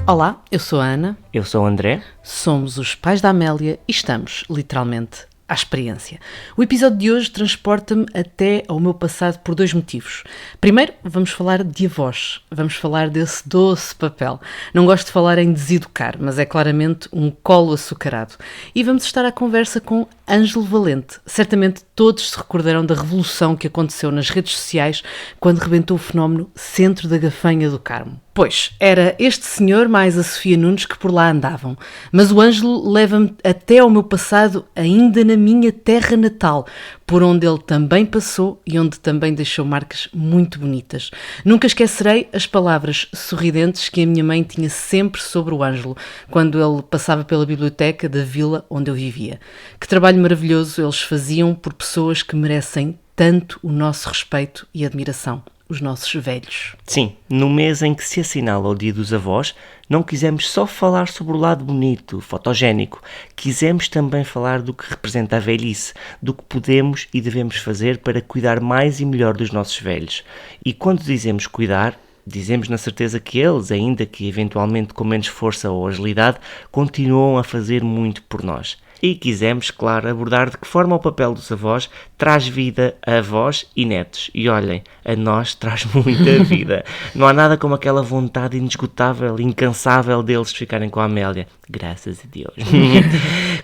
Olá, eu sou a Ana, Eu sou o André. somos os pais da Amélia e estamos, literalmente, à experiência. O episódio de hoje transporta-me até ao meu passado por dois motivos. Primeiro, vamos falar de avós, vamos falar desse doce papel. Não gosto de falar em deseducar, mas é claramente um colo açucarado. E vamos estar à conversa com Ângelo Valente. Certamente todos se recordarão da revolução que aconteceu nas redes sociais quando rebentou o fenómeno Centro da Gafanha do Carmo. Pois, era este senhor mais a Sofia Nunes que por lá andavam. Mas o Ângelo leva-me até ao meu passado, ainda na minha terra natal, por onde ele também passou e onde também deixou marcas muito bonitas. Nunca esquecerei as palavras sorridentes que a minha mãe tinha sempre sobre o Ângelo, quando ele passava pela biblioteca da vila onde eu vivia. Que trabalho maravilhoso eles faziam por pessoas que merecem tanto o nosso respeito e admiração. Os nossos velhos. Sim, no mês em que se assinala o Dia dos Avós, não quisemos só falar sobre o lado bonito, fotogénico. Quisemos também falar do que representa a velhice, do que podemos e devemos fazer para cuidar mais e melhor dos nossos velhos. E quando dizemos cuidar, dizemos na certeza que eles, ainda que eventualmente com menos força ou agilidade, continuam a fazer muito por nós. E quisemos, claro, abordar de que forma o papel dos avós traz vida a avós e netos. E olhem, a nós traz muita vida. Não há nada como aquela vontade inesgotável, incansável deles ficarem com a Amélia. Graças a Deus.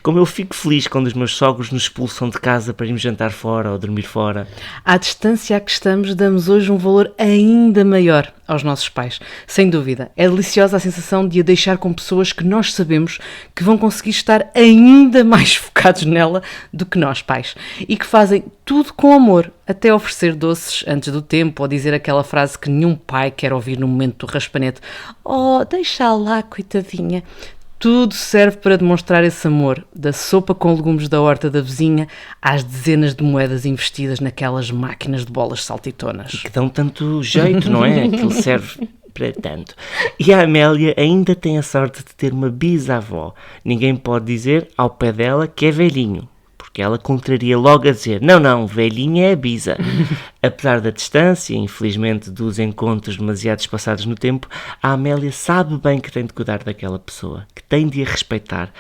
Como eu fico feliz quando os meus sogros nos expulsam de casa para irmos jantar fora ou dormir fora. À distância a que estamos, damos hoje um valor ainda maior aos nossos pais. Sem dúvida. É deliciosa a sensação de a deixar com pessoas que nós sabemos que vão conseguir estar ainda mais focados nela do que nós, pais. E que fazem tudo com amor, até oferecer doces antes do tempo ou dizer aquela frase que nenhum pai quer ouvir no momento do raspanete. Oh, deixa lá, coitadinha. Tudo serve para demonstrar esse amor, da sopa com legumes da horta da vizinha às dezenas de moedas investidas naquelas máquinas de bolas saltitonas. Que dão tanto jeito, não é? Aquilo serve para tanto. E a Amélia ainda tem a sorte de ter uma bisavó. Ninguém pode dizer ao pé dela que é velhinho, porque ela contraria logo a dizer, não, velhinha é a bisa. Apesar da distância, infelizmente dos encontros demasiado espaçados no tempo, a Amélia sabe bem que tem de cuidar daquela pessoa, que tem de a respeitar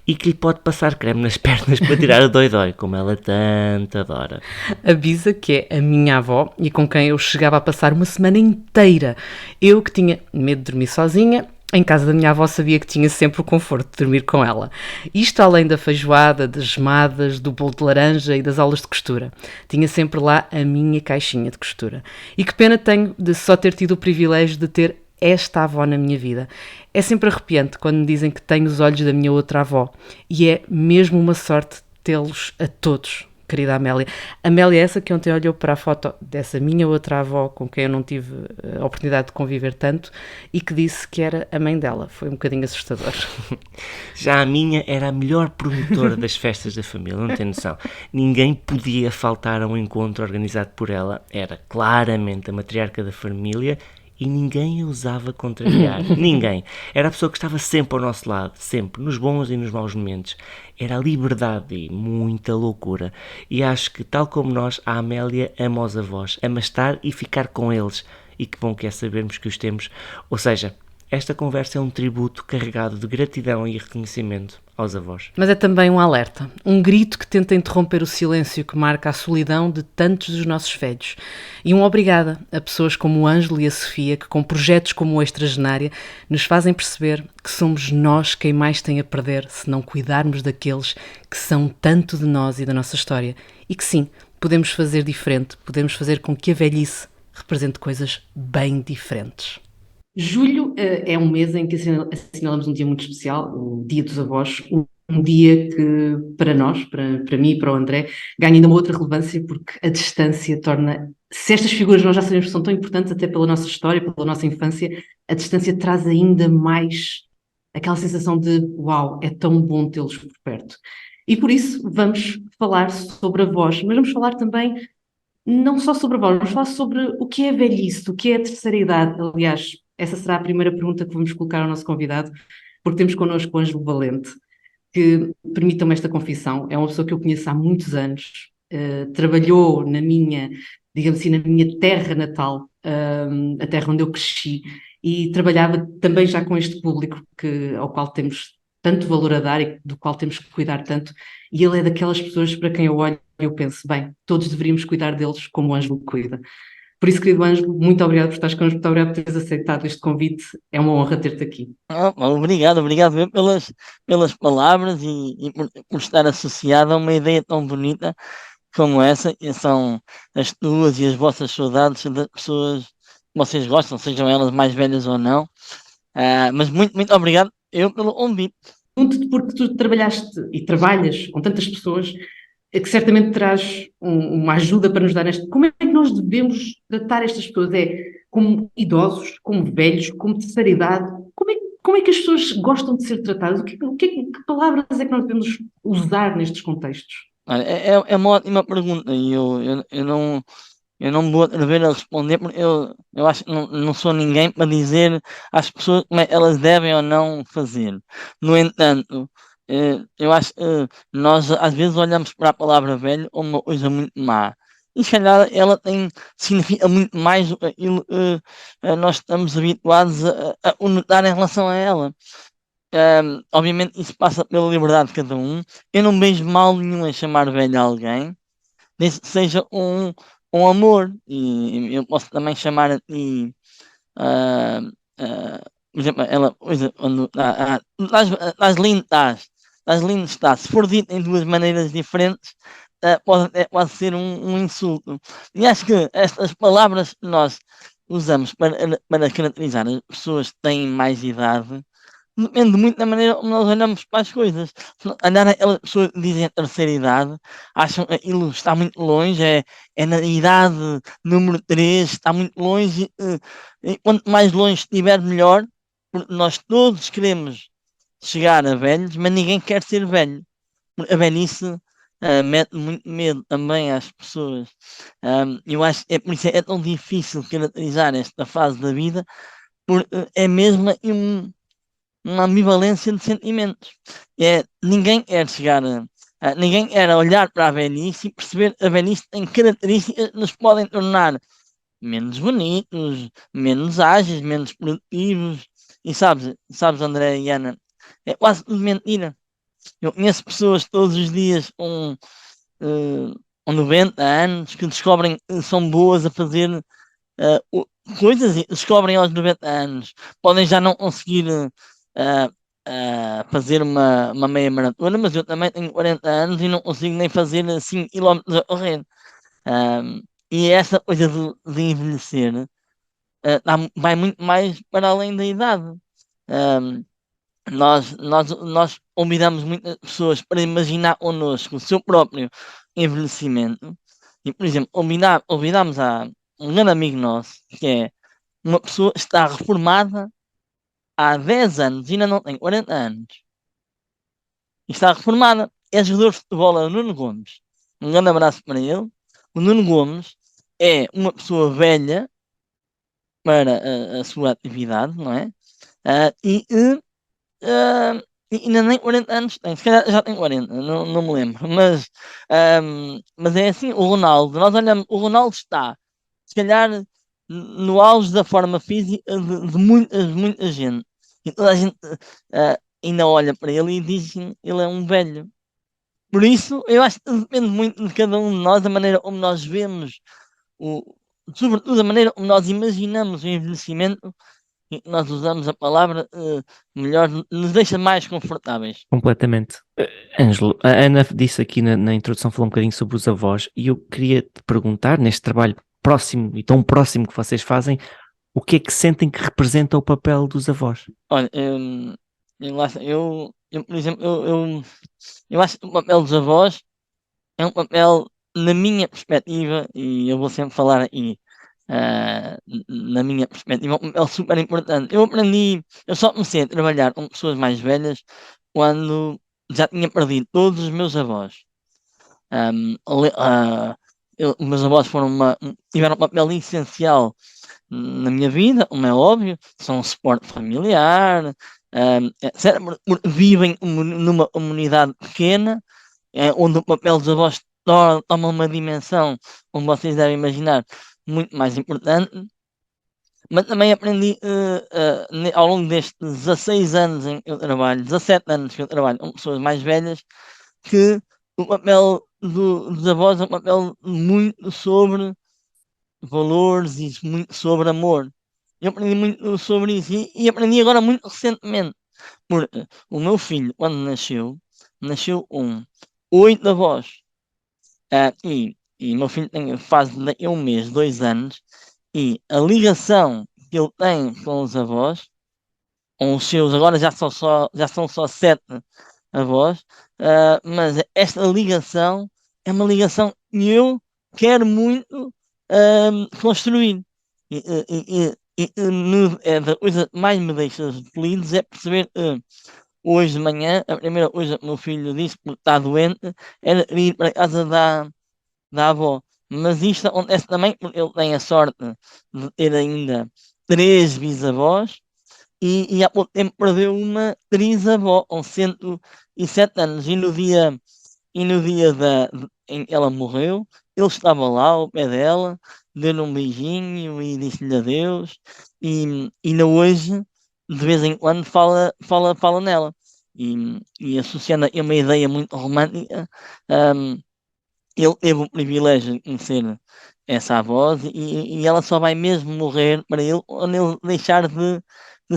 e que lhe pode passar creme nas pernas para tirar o dói-dói, como ela tanto adora. A Bisa, que é a minha avó e com quem eu chegava a passar uma semana inteira. Eu que tinha medo de dormir sozinha, em casa da minha avó sabia que tinha sempre o conforto de dormir com ela. Isto além da feijoada, das gemadas, do bolo de laranja e das aulas de costura. Tinha sempre lá a minha caixinha de costura. E que pena tenho de só ter tido o privilégio de ter esta avó na minha vida. É sempre arrepiante quando me dizem que tenho os olhos da minha outra avó. E é mesmo uma sorte tê-los a todos. Querida Amélia. Amélia é essa que ontem olhou para a foto dessa minha outra avó com quem eu não tive a oportunidade de conviver tanto e que disse que era a mãe dela. Foi um bocadinho assustador. Já a minha era a melhor promotora das festas da família, não tem noção. Ninguém podia faltar a um encontro organizado por ela. Era claramente a matriarca da família e ninguém a usava contrariar. Ninguém. Era a pessoa que estava sempre ao nosso lado, sempre, nos bons e nos maus momentos. Era a liberdade e muita loucura. E acho que, tal como nós, a Amélia ama os avós, ama estar e ficar com eles. E que bom que é sabermos que os temos. Ou seja, esta conversa é um tributo carregado de gratidão e reconhecimento aos avós. Mas é também um alerta, um grito que tenta interromper o silêncio que marca a solidão de tantos dos nossos velhos. E um obrigada a pessoas como o Ângelo e a Sofia, que com projetos como o Extragenária nos fazem perceber que somos nós quem mais tem a perder se não cuidarmos daqueles que são tanto de nós e da nossa história. E que sim, podemos fazer diferente, podemos fazer com que a velhice represente coisas bem diferentes. Julho é um mês em que assinalamos um dia muito especial, o Dia dos Avós, um dia que para nós, para mim e para o André, ganha ainda uma outra relevância porque a distância torna, se estas figuras nós já sabemos que são tão importantes até pela nossa história, pela nossa infância, a distância traz ainda mais aquela sensação de uau, é tão bom tê-los por perto. E por isso vamos falar sobre avós, mas vamos falar também não só sobre avós, vamos falar sobre o que é a velhice, o que é a terceira idade. Aliás, essa será a primeira pergunta que vamos colocar ao nosso convidado, porque temos connosco o Ângelo Valente, que, permitam-me esta confissão, é uma pessoa que eu conheço há muitos anos, trabalhou na minha, digamos assim, na minha terra natal, a terra onde eu cresci, e trabalhava também já com este público ao qual temos tanto valor a dar e do qual temos que cuidar tanto, e ele é daquelas pessoas para quem eu olho e eu penso, bem, todos deveríamos cuidar deles como o Ângelo cuida. Por isso, querido Ângelo, muito obrigado por estares connosco, muito obrigado por teres aceitado este convite, é uma honra ter-te aqui. Obrigado mesmo pelas palavras e por estar associado a uma ideia tão bonita como essa, e são as tuas e as vossas saudades das pessoas que vocês gostam, sejam elas mais velhas ou não. Mas muito obrigado eu pelo convite. Pergunto-te porque tu trabalhaste e trabalhas com tantas pessoas que certamente terás uma ajuda para nos dar neste. Como é que nós devemos tratar estas pessoas? É como idosos, como velhos, como terceira idade? Como é que as pessoas gostam de ser tratadas? Que palavras é que nós devemos usar nestes contextos? Olha, é uma ótima pergunta e eu não me vou atrever a responder porque eu acho que não sou ninguém para dizer às pessoas como é que elas devem ou não fazer. No entanto, eu acho que nós às vezes olhamos para a palavra velho como uma coisa muito má. E se calhar ela significa muito mais do que aquilo que nós estamos habituados a o notar em relação a ela. Obviamente isso passa pela liberdade de cada um. Eu não vejo mal nenhum em chamar velho a alguém, desde que seja um amor. E eu posso também chamar a ti, ah, por exemplo, ela, por exemplo, quando estás lindo, estás lindo, estás. Se for dito em duas maneiras diferentes, pode até quase ser um insulto. E acho que estas palavras que nós usamos para caracterizar as pessoas que têm mais idade depende muito da maneira como nós olhamos para as coisas. Se olhar aquelas pessoas que dizem a terceira idade, acham que aquilo está muito longe, é na idade número 3 está muito longe, e quanto mais longe estiver, melhor, porque nós todos queremos chegar a velhos, mas ninguém quer ser velho. Porque a velhice mete muito medo também às pessoas. Eu acho que é por isso é tão difícil caracterizar esta fase da vida, porque é mesmo uma ambivalência de sentimentos. Ninguém quer ninguém quer olhar para a velhice e perceber que a velhice tem características que nos podem tornar menos bonitos, menos ágeis, menos produtivos. E sabes, André e Ana, é quase tudo mentira. Eu conheço pessoas todos os dias com 90 anos que descobrem que são boas a fazer coisas e descobrem aos 90 anos. Podem já não conseguir uh, fazer uma meia maratona, mas eu também tenho 40 anos e não consigo nem fazer 5 quilómetros a correr. E essa coisa de envelhecer vai muito mais para além da idade. Um, nós convidamos muitas pessoas para imaginar connosco o seu próprio envelhecimento. E, por exemplo, convidamos a um grande amigo nosso, que é uma pessoa que está reformada há 10 anos, ainda não tem 40 anos, e está reformada. É jogador de futebol, é o Nuno Gomes. Um grande abraço para ele. O Nuno Gomes é uma pessoa velha para a sua atividade, não é? E ainda nem 40 anos tem, se calhar já tem 40, não me lembro, mas é assim, o Ronaldo, nós olhamos, o Ronaldo está, se calhar, no auge da forma física de muita gente, e toda a gente ainda olha para ele e diz que ele é um velho. Por isso, eu acho que depende muito de cada um de nós, da maneira como nós vemos, o, sobretudo da maneira como nós imaginamos o envelhecimento, e nós usamos a palavra melhor, nos deixa mais confortáveis. Completamente. Ângelo, a Ana disse aqui na introdução, falou um bocadinho sobre os avós, e eu queria te perguntar, neste trabalho próximo e tão próximo que vocês fazem, o que é que sentem que representa o papel dos avós? Olha, por exemplo, eu acho que o papel dos avós é um papel, na minha perspectiva, e eu vou sempre falar aí, na minha perspectiva, um papel super importante. Eu só comecei a trabalhar com pessoas mais velhas quando já tinha perdido todos os meus avós. Os meus avós tiveram um papel essencial na minha vida, como é óbvio, são um suporte familiar, etc. Vivem numa comunidade pequena, onde o papel dos avós toma uma dimensão, como vocês devem imaginar, muito mais importante. Mas também aprendi ao longo destes 16 anos em que eu trabalho, 17 anos que eu trabalho com pessoas mais velhas, que o papel dos avós é um papel muito sobre valores e muito sobre amor. Eu aprendi muito sobre isso e aprendi agora muito recentemente. Porque o meu filho, quando nasceu, nasceu com 8 avós. E o meu filho faz daqui a um mês, 2 anos, e a ligação que ele tem com os avós, com os seus, agora já são só 7 avós, mas esta ligação é uma ligação que eu quero muito construir. É da coisa que mais me deixa feliz é perceber que hoje de manhã, a primeira coisa que o meu filho disse porque está doente era ir para a casa da avó. Mas isto acontece também porque ele tem a sorte de ter ainda 3 bisavós e há pouco tempo perdeu uma trisavó com 107 anos. E no dia em que ela morreu, ele estava lá ao pé dela, deu-lhe um beijinho e disse-lhe adeus. E ainda hoje, de vez em quando, fala nela. E associando a uma ideia muito romântica, hum, ele teve o privilégio de conhecer essa avó e ela só vai mesmo morrer para ele quando ele deixar de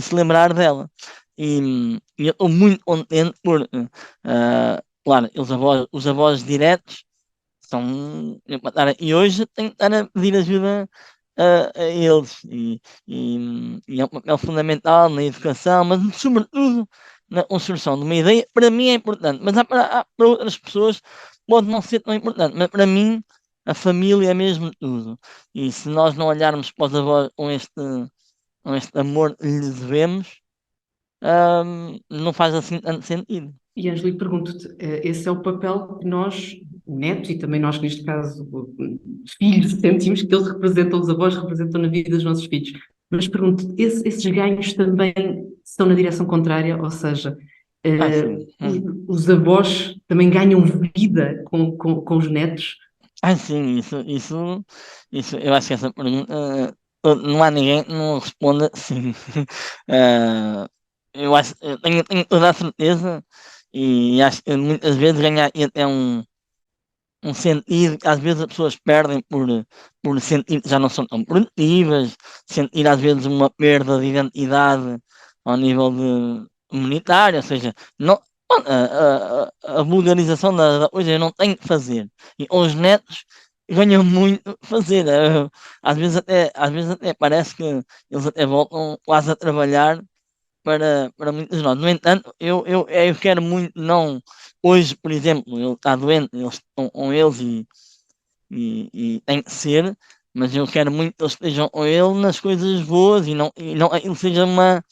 se lembrar dela. E eu estou muito contente por, claro, os avós diretos são. E hoje tenho que estar a pedir ajuda a eles. E é um papel fundamental na educação, mas sobretudo na construção de uma ideia. Para mim é importante, mas para outras pessoas pode não ser tão importante. Mas para mim a família é mesmo tudo. E se nós não olharmos para os avós com este amor que lhes devemos, não faz assim tanto sentido. E Ângela, pergunto-te, esse é o papel que nós, netos, e também nós, neste caso, filhos, sentimos que eles representam, os avós representam na vida dos nossos filhos. Mas pergunto-te, esses ganhos também estão na direção contrária, ou seja, Sim. os avós também ganham vida com os netos? Sim, isso, eu acho que essa pergunta, não há ninguém que não responda sim. Ah, eu tenho toda a certeza e acho que muitas vezes ganhar até um sentido que às vezes as pessoas perdem por sentir que já não são tão produtivas, sentir às vezes uma perda de identidade ao nível de comunitário, ou seja, não, a vulgarização da coisa eu não tenho que fazer. E os netos ganham muito fazer. Às vezes até parece que eles até voltam quase a trabalhar para muitos de nós. No entanto, eu quero muito, não. Hoje, por exemplo, ele está doente, eles estão com eles e tem que ser, mas eu quero muito que eles estejam com ele nas coisas boas e não aquilo seja uma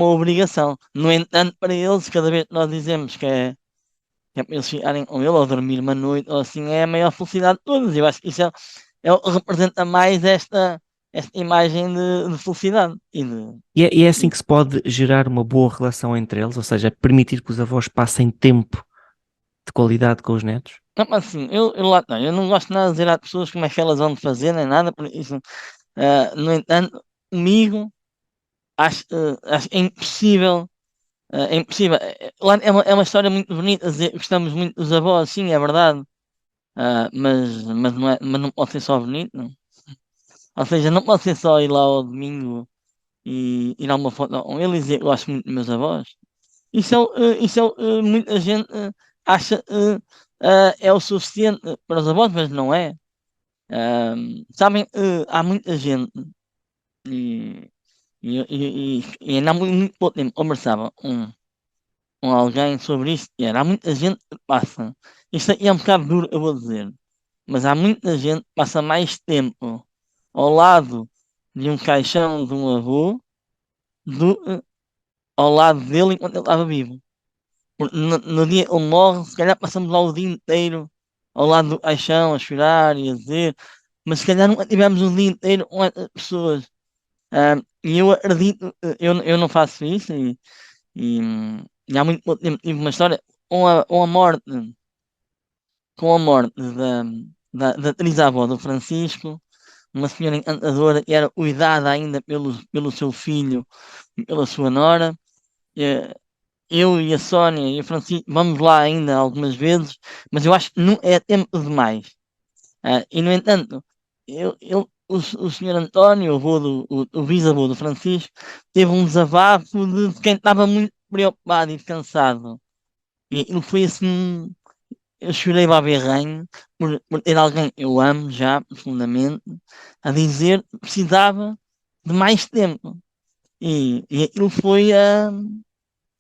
obrigação. No entanto, para eles, cada vez que nós dizemos que é para eles ficarem com ele ou dormir uma noite ou assim, é a maior felicidade de todos. Eu acho que isso representa mais esta imagem de felicidade E é assim que se pode gerar uma boa relação entre eles, ou seja, permitir que os avós passem tempo de qualidade com os netos? Não, mas assim, eu não gosto nada de dizer às pessoas como é que elas vão de fazer, nem nada, por isso, no entanto, comigo, acho que é impossível. Lá é uma história muito bonita, dizer que gostamos muito dos avós, sim, é verdade, mas não pode ser só bonito, não. Ou seja, não pode ser só ir lá ao domingo e ir a uma foto com ele e dizer que gosto muito dos meus avós. Isso é muita gente acha que é o suficiente para os avós, mas não é. Sabem, há muita gente e, e ainda há muito pouco tempo conversava com alguém sobre isto. Há muita gente que passa. Isto aqui é um bocado duro, eu vou dizer, mas há muita gente que passa mais tempo ao lado de um caixão de um avô do que ao lado dele enquanto ele estava vivo. Porque no dia que ele morre, se calhar passamos lá o dia inteiro ao lado do caixão a chorar e a dizer, mas se calhar nunca tivemos um dia inteiro com essas pessoas. E eu acredito, eu não faço isso e, e há muito pouco tempo tive uma história com a morte da trisavó do Francisco. uma senhora encantadora e era cuidada ainda pelo seu filho e pela sua nora. Eh, Eu e a Sónia e a Francisco vamos lá ainda algumas vezes, mas eu acho que não é tempo demais. E no entanto, o senhor António, o bisavô do Francisco, teve um desabafo de quem estava muito preocupado e cansado. E aquilo foi assim, eu chorei barberranho por ter alguém que eu amo já profundamente, a dizer que precisava de mais tempo. E aquilo foi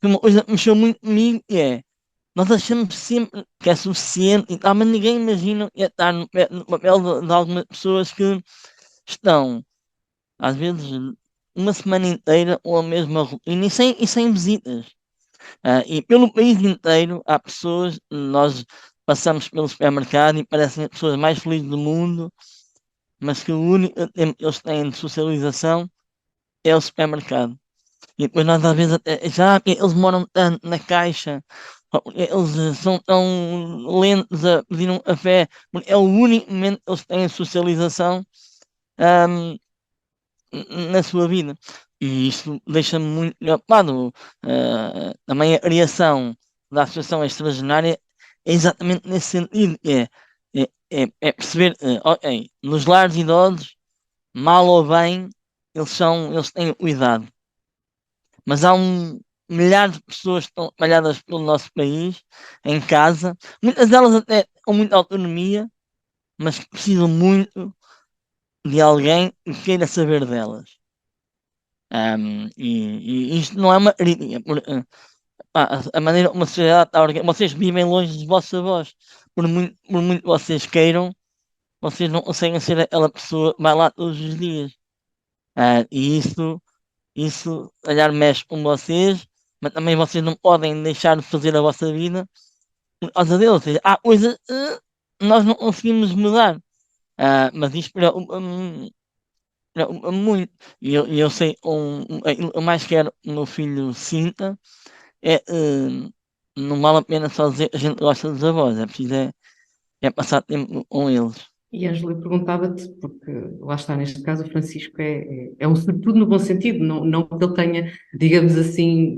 uma coisa que mexeu muito comigo, e é, nós achamos sempre que é suficiente e tal, mas ninguém imagina que é estar no papel de algumas pessoas que estão, às vezes, uma semana inteira ou a mesma rotina e sem visitas. E pelo país inteiro há pessoas, nós passamos pelo supermercado e parecem as pessoas mais felizes do mundo, mas que o único tempo que eles têm de socialização é o supermercado. E depois nós às vezes até, já eles demoram tanto na caixa, ou porque eles são tão lentos a pedir um café, porque é o único momento que eles têm socialização ahm, na sua vida. E isso deixa-me muito preocupado. Também a criação da Associação Extraordinária é exatamente nesse sentido, é perceber, ok, nos lares idosos, mal ou bem, eles têm cuidado, mas há um milhar de pessoas que estão espalhadas pelo nosso país, em casa, muitas delas até com muita autonomia, mas que precisam muito de alguém que queira saber delas. E isto não é uma crítica, a maneira como a sociedade está organizada, vocês vivem longe dos vossos avós, por muito que vocês queiram, vocês não conseguem ser aquela pessoa que vai lá todos os dias. E isso, calhar, mexe com vocês, mas também vocês não podem deixar de fazer a vossa vida por causa dele. Ou seja, há coisas que nós não conseguimos mudar. Mas isto preocupa-me muito. E eu sei, aquilo que eu mais quero que o meu filho sinta é não vale a pena só dizer que a gente gosta dos avós, é preciso é passar tempo com eles. E Ângela, eu perguntava-te, porque lá está, neste caso, o Francisco é um sobretudo no bom sentido, não que ele tenha, digamos assim,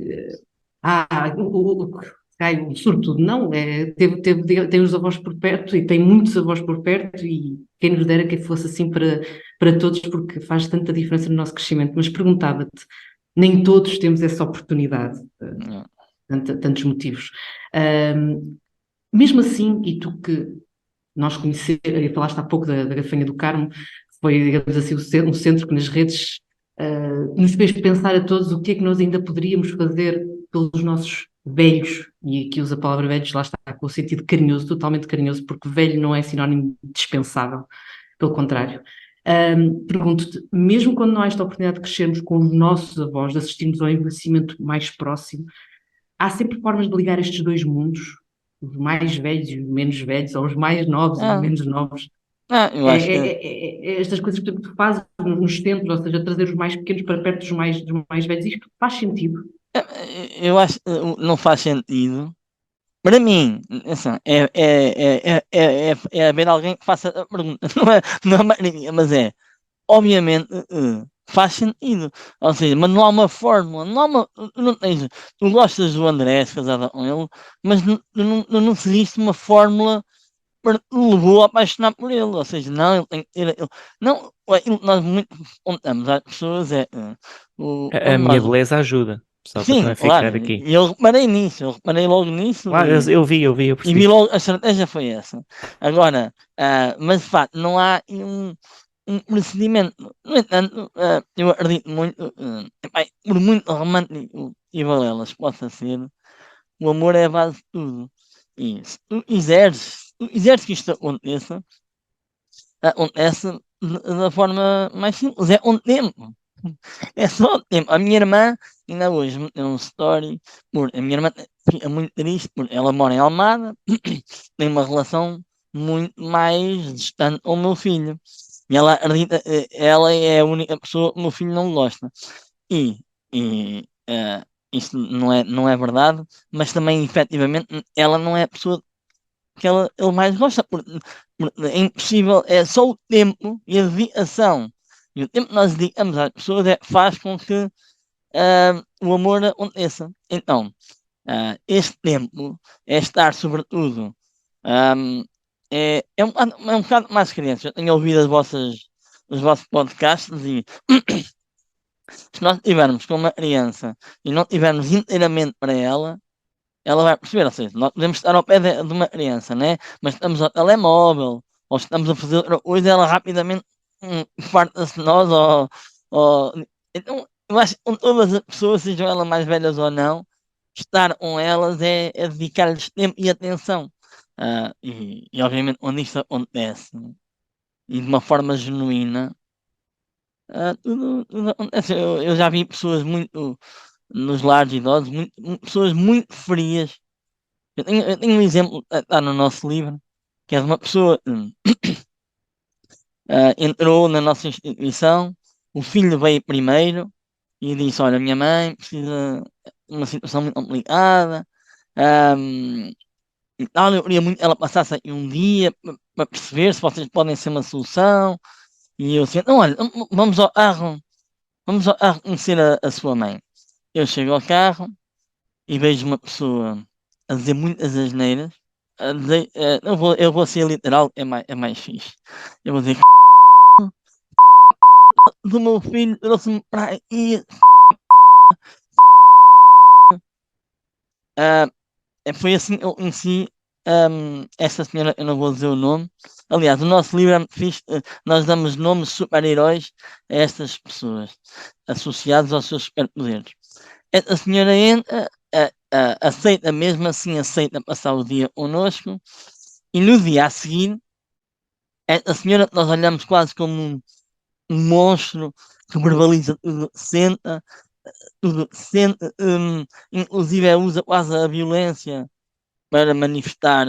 um sobretudo, não, tem os avós por perto e tem muitos avós por perto e quem nos dera que fosse assim para todos, porque faz tanta diferença no nosso crescimento. Mas perguntava-te, nem todos temos essa oportunidade, Não. tantos motivos. Mesmo assim, e tu que nós conhecemos, falaste há pouco da Gafanha do Carmo, que foi, digamos assim, um centro que nas redes nos fez pensar a todos o que é que nós ainda poderíamos fazer pelos nossos velhos, e aqui usa a palavra velhos, lá está, com o sentido carinhoso, totalmente carinhoso, porque velho não é sinónimo de dispensável, pelo contrário. Pergunto-te, mesmo quando não há esta oportunidade de crescermos com os nossos avós, de assistirmos ao envelhecimento mais próximo, há sempre formas de ligar estes dois mundos, os mais velhos e os menos velhos, ou os mais novos e os Ah, menos novos. eu acho que Estas coisas que tu fazes nos centros, ou seja, trazer os mais pequenos para perto dos mais velhos, isto faz sentido. eu acho que não faz sentido. Para mim, assim, é haver alguém que faça a pergunta, não é uma crítica, mas obviamente, faz sentido. Ou seja, mas não há uma fórmula, não há tu não tens, tu gostas do André, se casada com ele, mas não seguiste uma fórmula para te levou a apaixonar por ele. Ou seja, não, ele tem que ter, não, aquilo que nós muito contamos às pessoas A quando minha nós, beleza ajuda, só para sim, também claro, ficar aqui. e eu reparei logo nisso. Claro, eu E vi percebi. logo, a estratégia foi essa. Agora, mas de facto, não há um procedimento. No entanto, eu acredito muito, epá, por muito romântico e balelas possa ser, o amor é a base de tudo. E se tu quiseres que isto acontece da forma mais simples, é um tempo. É só o tempo. A minha irmã, ainda hoje, meteu um story, a minha irmã fica muito triste, porque ela mora em Almada, tem uma relação muito mais distante com o meu filho. E ela acredita, ela é a única pessoa que o meu filho não gosta. E, isso não é verdade, mas também, efetivamente, ela não é a pessoa que ele mais gosta, porque é impossível, é só o tempo e a dedicação. E o tempo que nós dedicamos às pessoas faz com que o amor aconteça. Então, este tempo é estar, sobretudo, ahm, é um bocado mais crianças. Eu tenho ouvido os vossos podcasts e se nós estivermos com uma criança e não estivermos inteiramente para ela vai perceber. Ou seja, nós podemos estar ao pé de uma criança, né? Mas estamos ao telemóvel ou estamos a fazer outra coisa, ela rapidamente farta-se de nós. Então, eu acho que com todas as pessoas, sejam elas mais velhas ou não, estar com elas é dedicar-lhes tempo e atenção. E obviamente, onde isto acontece e de uma forma genuína, tudo acontece. Eu já vi pessoas muito nos lares de idosos, pessoas muito frias. Eu tenho um exemplo, está no nosso livro, que é de uma pessoa entrou na nossa instituição, o filho veio primeiro e disse: Olha, minha mãe precisa de uma situação muito complicada. ahm, e tal, eu queria muito que ela passasse aqui um dia para perceber se vocês podem ser uma solução. E eu disse: Não, olha, vamos ao carro conhecer a sua mãe. Eu chego ao carro e vejo uma pessoa a dizer muitas asneiras. Eu vou ser literal, é mais fixe. Eu vou dizer que do meu filho trouxe-me para aqui. Ah, Foi assim que eu conheci essa senhora, eu não vou dizer o nome. Aliás, o nosso livro é muito fixe. Nós damos nomes super-heróis a estas pessoas associados aos seus superpoderes. A senhora entra, aceita mesmo assim, aceita passar o dia connosco. E no dia a seguir, a senhora que nós olhamos quase como um monstro que verbaliza tudo que sente, inclusive usa quase a violência para manifestar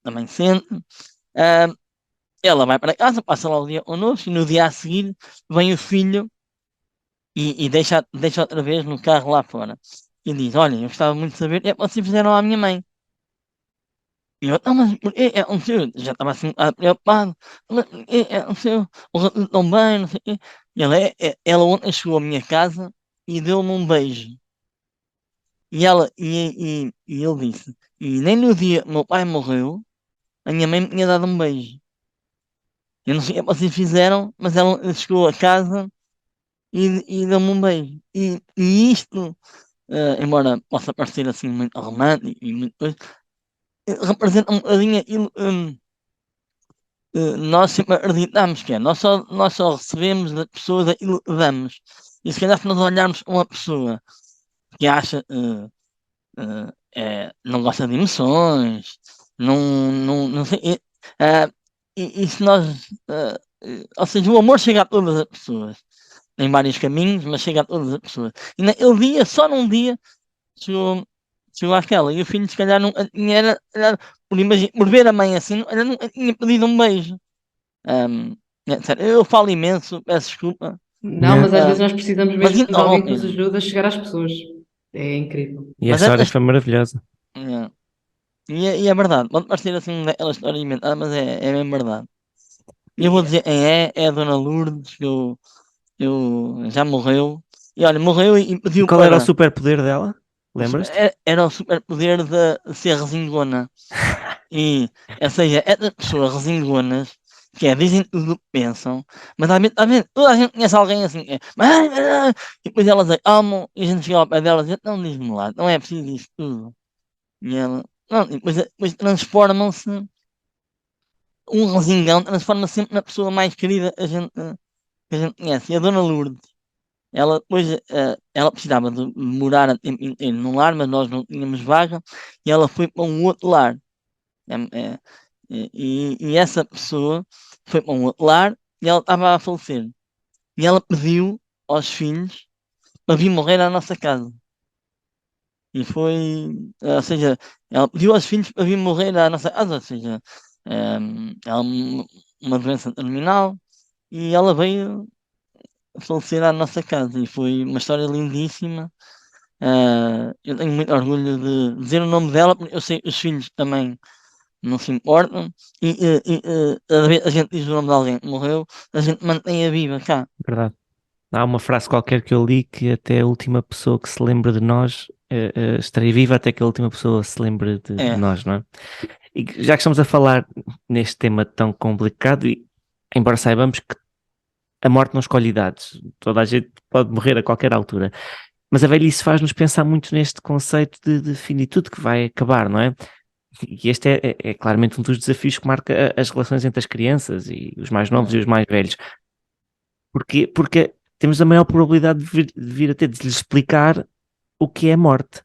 também sente. Ah, Ela vai para casa, passa lá o dia connosco e no dia a seguir vem o filho e deixa outra vez no carro lá fora. E diz: Olha, eu gostava muito de saber o que é que vocês fizeram à minha mãe. E eu, não, mas porquê? É um seu. Já estava assim preocupado. Mas porquê? É um seu. O tão bem, não sei o quê. E ela ontem chegou à minha casa e deu-me um beijo. E ele disse: E nem no dia que meu pai morreu, a minha mãe me tinha dado um beijo. Eu não sei o que vocês fizeram, mas ela chegou a casa e deu-me um beijo. E isto, embora possa parecer assim muito romântico e muito coisa, representa um bocadinho aquilo. Nós sempre acreditamos que é, nós só recebemos das pessoas aquilo que damos. E se calhar se nós olharmos uma pessoa que acha não gosta de emoções, não sei, e se nós, ou seja, o amor chega a todas as pessoas, em vários caminhos, mas chega a todas as pessoas. E naquele dia, só num dia, chegou àquela, e o filho se calhar não tinha, por ver a mãe assim, não tinha pedido um beijo. Um, sério, eu falo imenso, peço desculpa. Não, Yeah. mas às vezes nós precisamos Mas mesmo de alguém que nos interrompem-me. ajude a chegar às pessoas. É incrível. E Mas essa hora estas, foi maravilhosa. yeah. E é verdade, pode parecer assim daquela história inventada, mas é mesmo verdade. E eu vou E dizer, é a Dona Lourdes, que eu já morreu. E olha, morreu e pediu qual era o para. superpoder dela? Lembras-te? Era o superpoder de ser resingona. E, ou seja, é das pessoas resingonas, que dizem tudo o que pensam, mas toda a gente conhece alguém assim, e depois elas amam, e a gente chega ao pé delas e diz, não diz-me lá, não é preciso isso tudo. E ela, não, e depois transformam-se, um resingão transforma-se sempre na pessoa mais querida que a gente conhece. E a Dona Lourdes, ela depois, ela precisava de morar a tempo inteiro num lar, mas nós não tínhamos vaga, e ela foi para um outro lar. É, é, e essa pessoa foi para um outro lar e ela estava a falecer. E ela pediu aos filhos para vir morrer à nossa casa. E foi, ou seja, ela pediu aos filhos para vir morrer à nossa casa, ou seja, ela uma doença terminal e ela veio falecer à nossa casa. E foi uma história lindíssima. Eu tenho muito orgulho de dizer o nome dela, porque eu sei que os filhos também não se importam. A gente diz o nome de alguém que morreu, a gente mantém-a viva cá. Verdade. Há uma frase qualquer que eu li que até a última pessoa que se lembra de nós estaria viva até que a última pessoa se lembre de É, nós, não é? E já que estamos a falar neste tema tão complicado, e embora saibamos que a morte não escolhe idades, toda a gente pode morrer a qualquer altura, mas a velhice faz-nos pensar muito neste conceito de finitude que vai acabar, não é? E este é claramente um dos desafios que marca as relações entre as crianças e os mais novos e é. os mais velhos. Porquê? Porque temos a maior probabilidade de vir a ter de lhes explicar o que é a morte.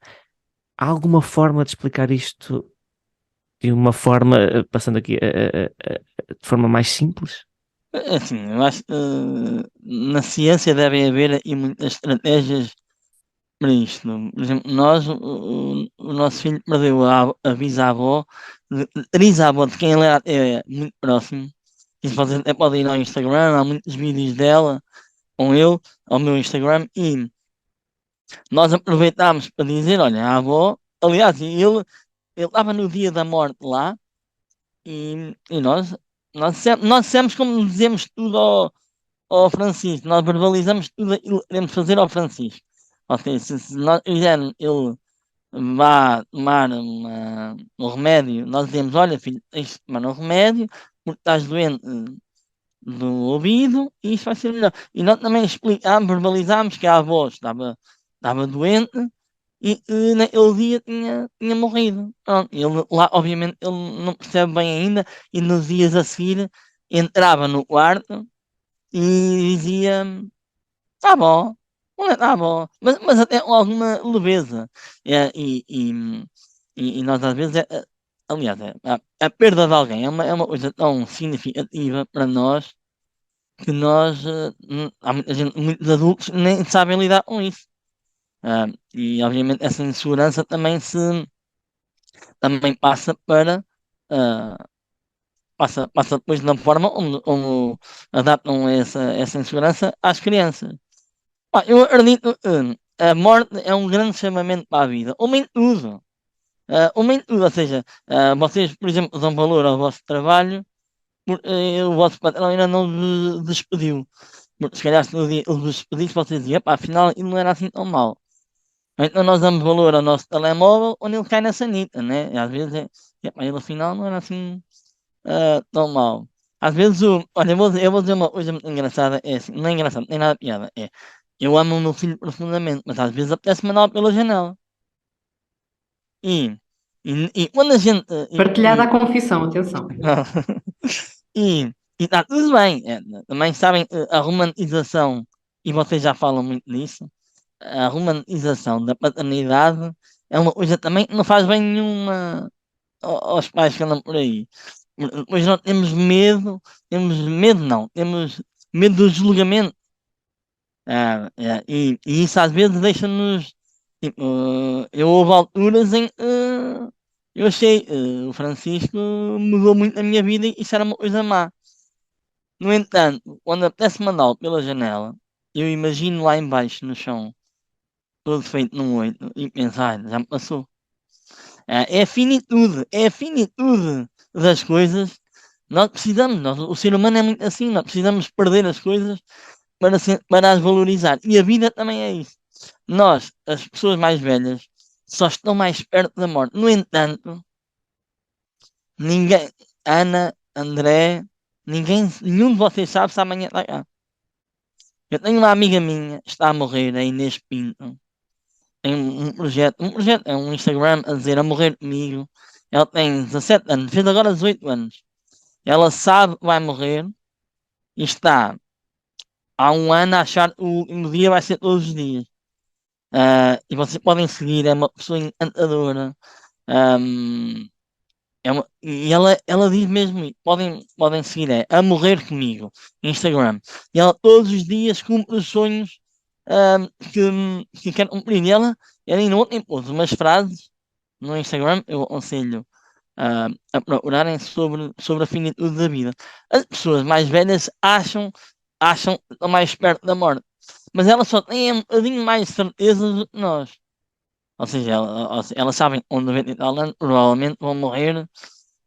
Há alguma forma de explicar isto de uma forma, passando aqui, de forma mais simples? Assim, eu acho que na ciência devem haver aí muitas estratégias para isto. Por exemplo, o nosso filho perdeu a bisavó, a trisavó de quem ele é muito próximo. E vocês até podem ir ao Instagram, há muitos vídeos dela com ele, ao meu Instagram, e nós aproveitámos para dizer, olha, a avó, aliás, ele estava no dia da morte lá, e nós dissemos como dizemos tudo ao Francisco, nós verbalizamos tudo aquilo que queremos fazer ao Francisco. Ou seja, se nós quisermos ele vá tomar um remédio, nós dizemos, olha filho, tens de tomar um remédio, porque estás doente do ouvido e isso vai ser melhor. E nós também explicámos, verbalizámos que a avó estava doente e naquele dia tinha morrido. Pronto, ele lá, obviamente, ele não percebe bem ainda e nos dias a seguir entrava no quarto e dizia: tá bom, não é, tá bom, mas até com alguma leveza. É, e nós às vezes, aliás, a perda de alguém é uma coisa tão significativa para nós que nós, há muita gente, muitos adultos nem sabem lidar com isso. E obviamente essa insegurança também passa ah, passa depois na forma como adaptam essa insegurança às crianças. Eu acredito que a morte é um grande chamamento para a vida. Uma em tudo. Uma em tudo. Ou seja, vocês, por exemplo, dão valor ao vosso trabalho porque o vosso patrão ainda não vos despediu. Porque se calhar se no dia ele vos despedisse, vocês diziam, pá, afinal ele não era assim tão mau. Então nós damos valor ao nosso telemóvel onde ele cai na sanita, né? E às vezes epá, ele afinal não era assim tão mau. Às vezes, olha, eu vou dizer uma coisa muito engraçada, é assim, não é engraçado, nem nada de piada, eu amo o meu filho profundamente, mas às vezes apetece mandá-lo pela janela. E, e quando a gente. Partilhada a confissão, atenção. E está tudo bem. Também sabem, a romantização, e vocês já falam muito nisso, a romantização da paternidade é uma coisa também que não faz bem nenhuma aos pais que andam por aí. Depois nós temos medo não, temos medo do julgamento. E isso às vezes deixa-nos. Tipo, eu houve alturas em que eu achei o Francisco mudou muito a minha vida e isso era uma coisa má. No entanto, quando apetece mandá-lo pela janela, eu imagino lá embaixo no chão, todo feito num oito, e pensar, já me passou. É a finitude das coisas. Nós precisamos, o ser humano é muito assim, nós precisamos perder as coisas para as valorizar. E a vida também é isso. Nós, as pessoas mais velhas, só estão mais perto da morte. No entanto, ninguém, Ana, André, nenhum de vocês sabe se amanhã está cá. Eu tenho uma amiga minha, está a morrer, a Inês Pinto. Tem um projeto, é um Instagram a dizer a morrer comigo. Ela tem 17 anos, fez agora 18 anos. Ela sabe que vai morrer e está há um ano a achar que o último dia vai ser todos os dias. E vocês podem seguir, é uma pessoa encantadora. Ahm, e ela diz mesmo isso, podem seguir, é a morrer comigo, Instagram. E ela todos os dias cumpre os sonhos que quer cumprir. E ela ainda ontem pôs umas frases no Instagram, eu aconselho a procurarem sobre a finitude da vida. As pessoas mais velhas acham que estão mais perto da morte, mas elas só têm um bocadinho mais certeza do que nós. ou seja, elas sabem onde 90 e tal anos provavelmente vão morrer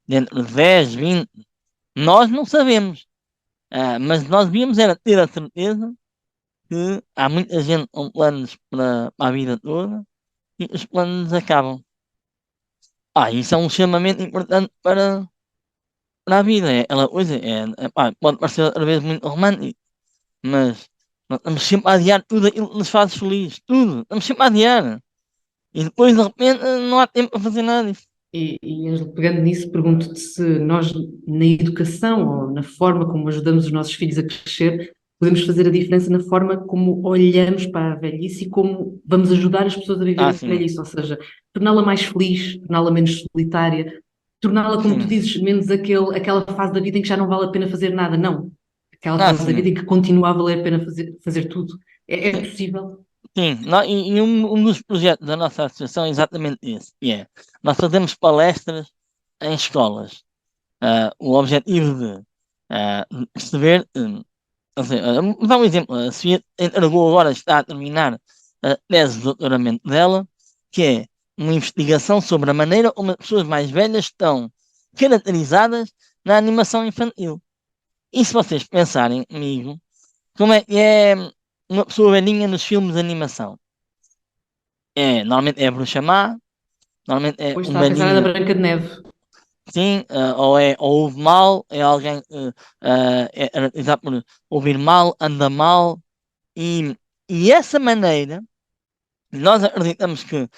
dentro de 10, 20. Nós não sabemos, mas nós devíamos era ter a certeza que há muita gente com planos para a vida toda e os planos acabam. Isso é um extremamente importante para a vida. É aquela coisa, pode parecer outra vez muito romântico, mas nós estamos sempre a adiar tudo aquilo que nos faz feliz. Tudo. Estamos sempre a adiar. E depois, de repente, não há tempo para fazer nada disso. Ângelo, pegando nisso, pergunto-te se nós, na educação ou na forma como ajudamos os nossos filhos a crescer, podemos fazer a diferença na forma como olhamos para a velhice e como vamos ajudar as pessoas a viver a Sim. velhice, ou seja, torná-la mais feliz, torná-la menos solitária, torná-la, como tu Sim. dizes, menos aquela fase da vida em que já não vale a pena fazer nada, não. Aquela fase da Sim. vida em que continua a valer a pena fazer tudo. É possível. Sim. E um dos projetos da nossa associação é exatamente esse. Nós fazemos palestras em escolas. O objetivo de perceber, ou seja, vou dar um exemplo. A Sofia entregou agora, está a terminar a tese de doutoramento dela, que é uma investigação sobre a maneira como as pessoas mais velhas estão caracterizadas na animação infantil. E se vocês pensarem comigo, como é que é uma pessoa velhinha nos filmes de animação? Normalmente é a Bruxa Má, normalmente é Hoje um está a pensar na velhinho, Branca de Neve. sim, ou ouve mal, é alguém é caracterizado por ouvir mal, anda mal, e, e essa maneira, nós acreditamos que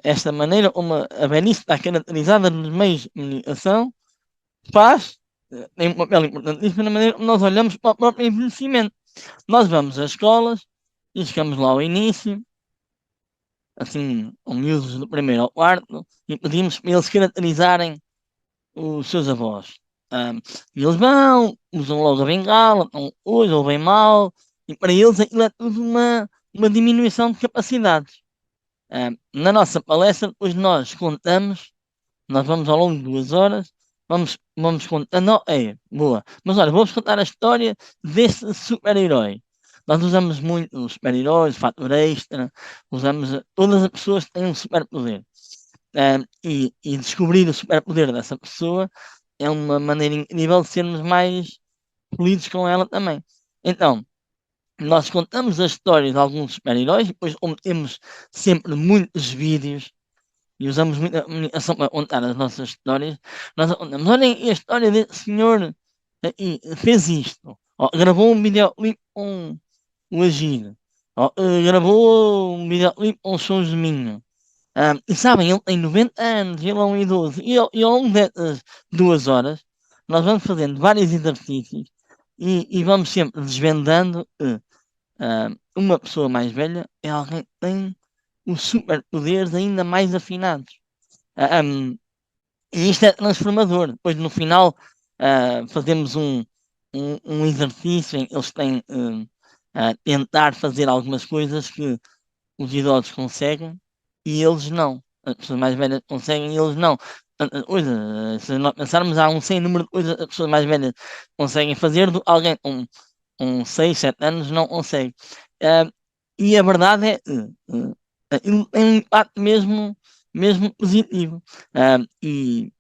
esta maneira, a velhice está caracterizada nos meios de comunicação, tem um papel importantíssimo na maneira como nós olhamos para o próprio envelhecimento. Nós vamos às escolas e chegamos lá ao início, assim, com miúdos do primeiro ao quarto, e pedimos para eles caracterizarem os seus avós. E eles vão, usam logo a bengala, estão hoje ou bem mal, e para eles aquilo é tudo uma diminuição de capacidades. Na nossa palestra, depois nós vamos ao longo de 2 horas, vamos contando, boa, mas olha, vamos contar a história desse super-herói. Nós usamos muito os super-heróis, fator extra, todas as pessoas que têm um superpoder. E descobrir o superpoder dessa pessoa é uma maneira incrível de sermos mais felizes com ela também. Então, nós contamos a história de alguns super-heróis, depois temos sempre muitos vídeos e usamos muita comunicação para contar as nossas histórias. Nós contamos, olhem a história desse senhor e fez isto. Gravou um videoclipe com o Agir. Gravou um videoclipe com os Sons de Minho. E sabem, ele tem 90 anos, ele é um idoso. E ao longo dessas 2 horas, nós vamos fazendo vários exercícios e vamos sempre desvendando que uma pessoa mais velha é alguém que tem os superpoderes ainda mais afinados. Ah, um, e isto é transformador. Depois, no final, fazemos um exercício em que eles têm a tentar fazer algumas coisas que os idosos conseguem e eles não. As pessoas mais velhas conseguem e eles não. Se nós pensarmos, há um sem número de coisas que as pessoas mais velhas conseguem fazer do que alguém com 6, 7 anos não consegue. Ah, e a verdade é aquilo tem um impacto mesmo positivo. E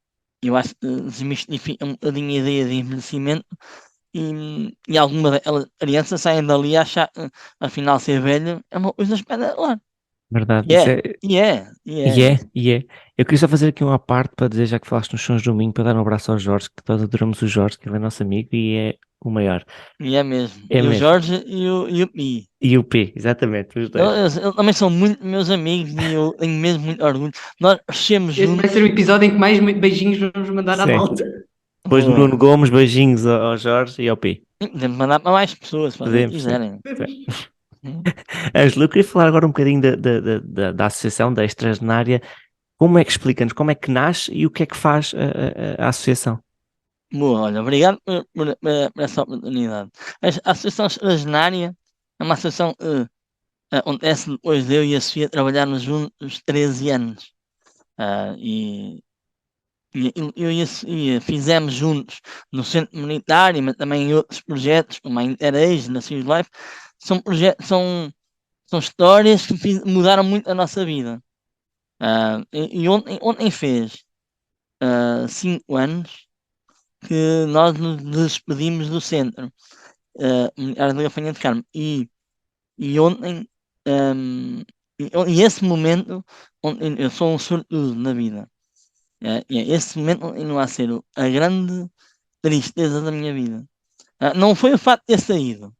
eu acho que desmistifica um bocadinho a ideia de envelhecimento e alguma daquelas crianças saem dali a achar que afinal ser velho é uma coisa espetacular. Verdade, E isso é, é. e é, e é. E é, e é. Eu queria só fazer aqui uma parte para dizer, já que falaste nos Sons do Minho, para dar um abraço ao Jorge, que todos adoramos o Jorge, que ele é nosso amigo e é o maior. E é mesmo. É E o mesmo. Jorge e o Pi. E o P, exatamente, os dois. Eles também são muito meus amigos e eu tenho mesmo muito orgulho. Nós crescemos Este vai juntos. ser o episódio em que mais beijinhos vamos mandar à Sim. malta. Depois Boa. Bruno Gomes, beijinhos ao Jorge e ao P. Podemos mandar para mais pessoas, para quem Podemos, sim. quiserem. Ângelo, eu queria falar agora um bocadinho da associação, da Extraordinária. Como é que explica-nos como é que nasce e o que é que faz a associação? Boa, olha, obrigado por essa oportunidade. A Associação Extraordinária é uma associação que acontece depois de eu e a Sofia trabalharmos juntos 13 anos. E eu e a Sofia fizemos juntos no Centro Comunitário, mas também em outros projetos, como a Interage, na Series Life. São projetos, são histórias que mudaram muito a nossa vida. E ontem fez 5 anos que nós nos despedimos do centro, Milhares de Gafanha de Carmo. E ontem, e esse momento, ontem, eu sou um sortudo na vida. E esse momento continua a ser a grande tristeza da minha vida. Não foi o facto de ter saído,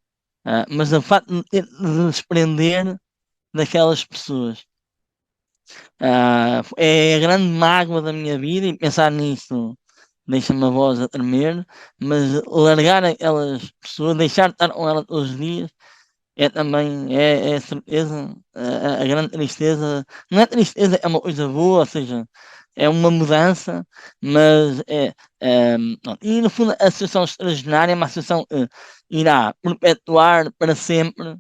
mas o facto de ter de desprender daquelas pessoas. É a grande mágoa da minha vida e pensar nisso deixa-me a voz a tremer, mas largar aquelas pessoas, deixar de estar com elas todos os dias, é também, é certeza, a grande tristeza. Não é tristeza, é uma coisa boa, ou seja, é uma mudança, mas pronto. E no fundo a associação extraordinária é uma associação que irá perpetuar para sempre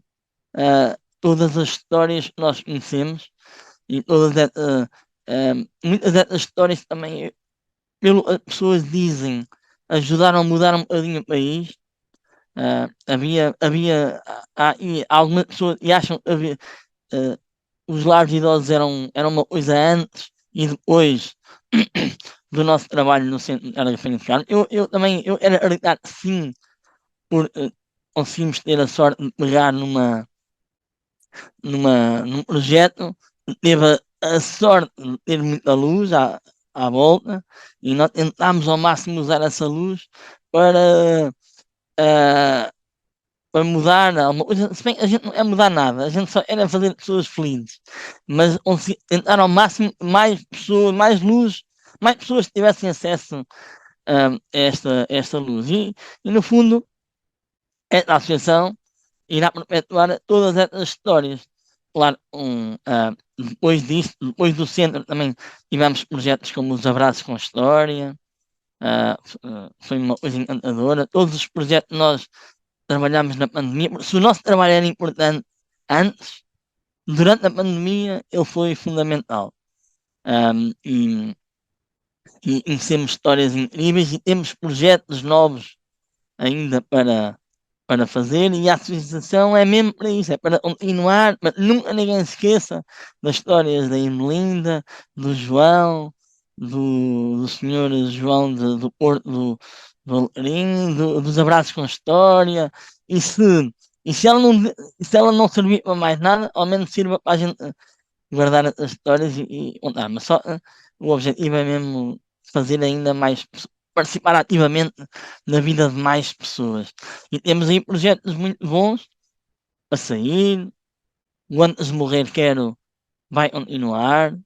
todas as histórias que nós conhecemos e muitas dessas histórias também, pelo que as pessoas dizem, ajudaram a mudar um bocadinho o país. E algumas pessoas e acham que ah, os lares de idosos eram uma coisa antes e depois do nosso trabalho no centro de Aragafém de Carmo. Eu também eu era acreditar que sim, por conseguimos ter a sorte de pegar num projeto que teve a sorte de ter muita luz à volta e nós tentámos ao máximo usar essa luz para, ah, para mudar alguma coisa. Se bem que a gente não é mudar nada, a gente só era fazer pessoas felizes, mas tentar ao máximo mais pessoas, mais luz, mais pessoas que tivessem acesso a esta luz. E no fundo, esta associação irá perpetuar todas essas histórias. Claro, depois disso, depois do centro também tivemos projetos como os Abraços com História, foi uma coisa encantadora. Todos os projetos que nós trabalhámos na pandemia, porque se o nosso trabalho era importante antes, durante a pandemia ele foi fundamental. E conhecemos histórias incríveis e temos projetos novos ainda para fazer e a associação é mesmo para isso, é para continuar, para nunca ninguém se esqueça das histórias da Irmelinda, do João, do senhor João do Porto do Alecrim, dos abraços com história, e se, se ela não servir para mais nada, ao menos sirva para a gente guardar as histórias e contar, mas só o objetivo é mesmo fazer ainda mais, participar ativamente na vida de mais pessoas. E temos aí projetos muito bons a sair. O Antes de Morrer Quero vai continuar.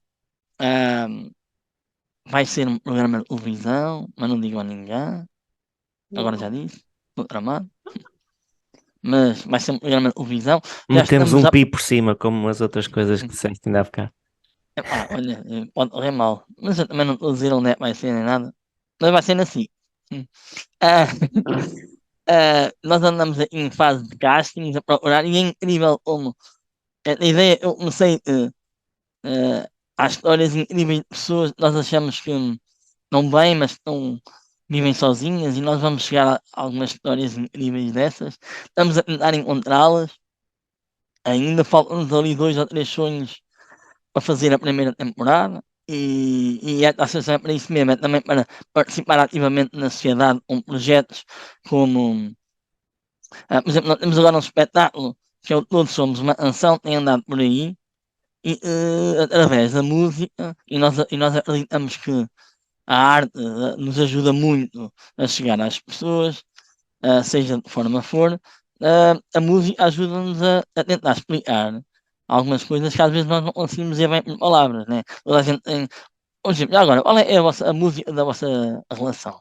ahm, Vai ser um programa de televisão, mas não digo a ninguém. Agora já disse, estou tramado. Mas vai ser um programa de televisão. Já Metemos estamos um a. pi por cima, como as outras coisas que disseste ainda há bocado. Epá, olha, pode correr mal. Mas eu também não estou a dizer onde é que vai ser nem nada. Mas vai ser assim. Ah, nós andamos em fase de castings a procurar e é incrível como a ideia, eu comecei, há histórias incríveis de pessoas que nós achamos que não bem, mas vivem sozinhas e nós vamos chegar a algumas histórias incríveis dessas. Estamos a tentar encontrá-las. Ainda faltam-nos ali 2 ou 3 sonhos para fazer a primeira temporada. E a associação é para isso mesmo, é também para participar ativamente na sociedade com projetos como por exemplo, nós temos agora um espetáculo que é o Todos Somos uma Canção, tem andado por aí, e através da música, e nós acreditamos que a arte nos ajuda muito a chegar às pessoas, seja de forma for, a música ajuda-nos a tentar explicar algumas coisas que às vezes nós não conseguimos dizer bem por palavras, né? Toda a gente tem. Por exemplo, agora, qual é a música da vossa relação?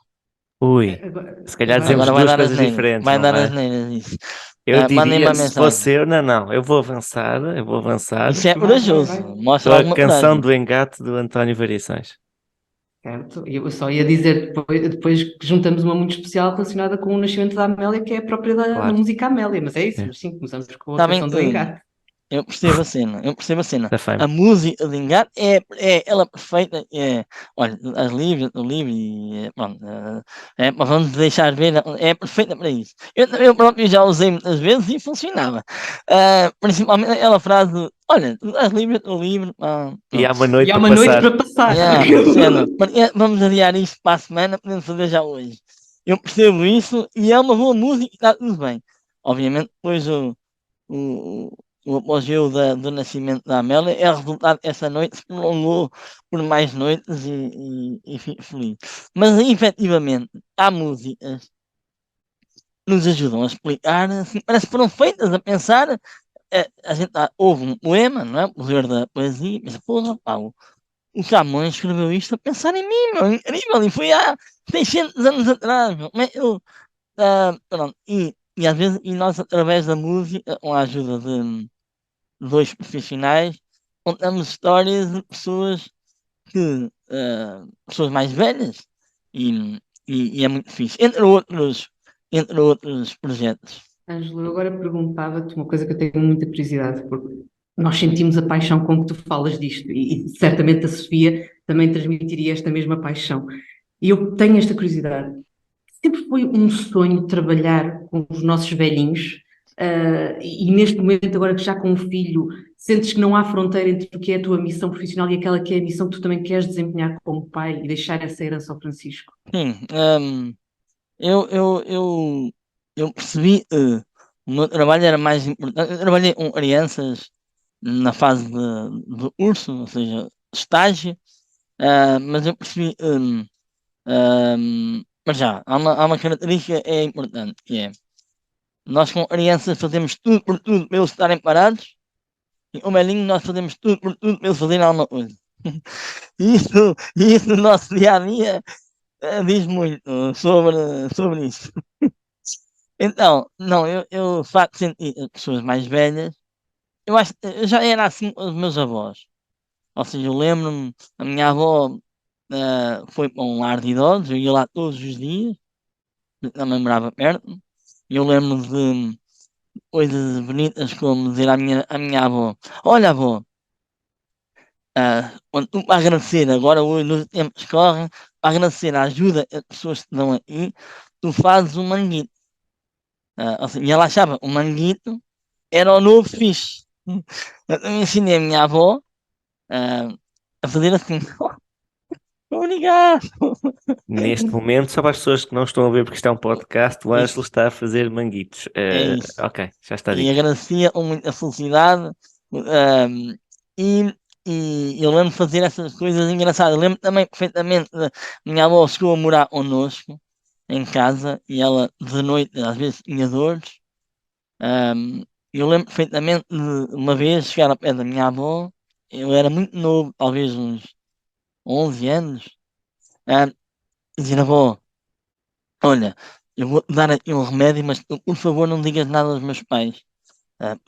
Ui, Agora, se calhar agora, dizemos Agora vai duas dar coisas asneiras, diferentes, vai não dar vai? asneiras isso. Eu Mandem diria, uma se mensagem. fosse eu, não, eu vou avançar, eu vou avançar. Isso é vai. corajoso, Com mostra a alguma canção coragem. do engate do António Variações. Certo? Eu só ia dizer, depois que juntamos uma muito especial relacionada com o nascimento da Amélia, que é a própria da Claro, música Amélia, mas é isso, é, mas sim, começamos com a Sabem, canção do Engate. eu percebo a cena, eu percebo a cena. da fama. A música de engate é ela perfeita. Olha, as livres, o livro, e pronto, mas vamos deixar ver, é perfeita para isso. Eu próprio já usei muitas vezes e funcionava. Principalmente aquela frase olha, tu estás livre, eu estou livre. E há Pronto. uma E noite há para uma noite passar. para passar. Cena. Mas, vamos adiar isto para a semana, podemos fazer já hoje. Eu percebo isso e é uma boa música e está tudo bem. Obviamente, depois o, o apogeu do nascimento da Amélia é resultado essa noite se prolongou por mais noites e fico feliz. Mas efetivamente há músicas que nos ajudam a explicar, assim, parece que foram feitas a pensar. A gente ouve um poema, não é? O poder da poesia, mas porra, pá, o Camões escreveu isto a pensar em mim, meu, incrível, e foi há 600 anos atrás, meu. Pronto, e às vezes, e nós através da música, com a ajuda de dois profissionais, contamos histórias de pessoas pessoas mais velhas, e, e é muito fixe, entre outros projetos. Ângelo, eu agora perguntava-te uma coisa que eu tenho muita curiosidade, porque nós sentimos a paixão com que tu falas disto, e certamente a Sofia também transmitiria esta mesma paixão. E eu tenho esta curiosidade. Sempre foi um sonho trabalhar com os nossos velhinhos, e neste momento, agora que já com um filho, sentes que não há fronteira entre o que é a tua missão profissional e aquela que é a missão que tu também queres desempenhar como pai e deixar essa herança ao Francisco? Sim, eu, eu, eu, eu percebi que o meu trabalho era mais importante. Eu trabalhei com crianças na fase de urso, ou seja, estágio, mas eu percebi, mas já, há uma característica que é importante, que é, nós com crianças fazemos tudo por tudo para eles estarem parados, e com o velhinho nós fazemos tudo por tudo para eles fazerem alguma coisa. E isso no nosso dia a dia diz muito sobre isso. Então, não, eu de facto senti as pessoas mais velhas. Eu acho que eu já era assim com os meus avós. Ou seja, eu lembro-me, a minha avó foi para um lar de idosos, eu ia lá todos os dias, eu também morava perto. E eu lembro-me de coisas bonitas como dizer à minha avó: Olha, avó, quando tu para agradecer, agora hoje nos tempos que correm, para agradecer a ajuda que as pessoas te dão aqui, tu fazes um manguito. Ou seja, e ela achava o manguito era o novo fixe. Eu também ensinei a minha avó ah, a fazer assim. Obrigado! Neste momento, só para as pessoas que não estão a ver porque está um podcast, o Ângelo Isso, está a fazer manguitos. é isso. Ok, já está E dito. agradecia com muita felicidade. ah, e, e eu lembro de fazer essas coisas engraçadas. Eu lembro também perfeitamente da minha avó chegou a morar connosco em casa e ela de noite às vezes tinha dores. Ah, eu lembro perfeitamente de uma vez chegar ao pé da minha avó. Eu era muito novo, talvez uns 11 anos. Ah, dizer, avó, olha, eu vou-te dar aqui um remédio, mas tu, por favor não digas nada aos meus pais.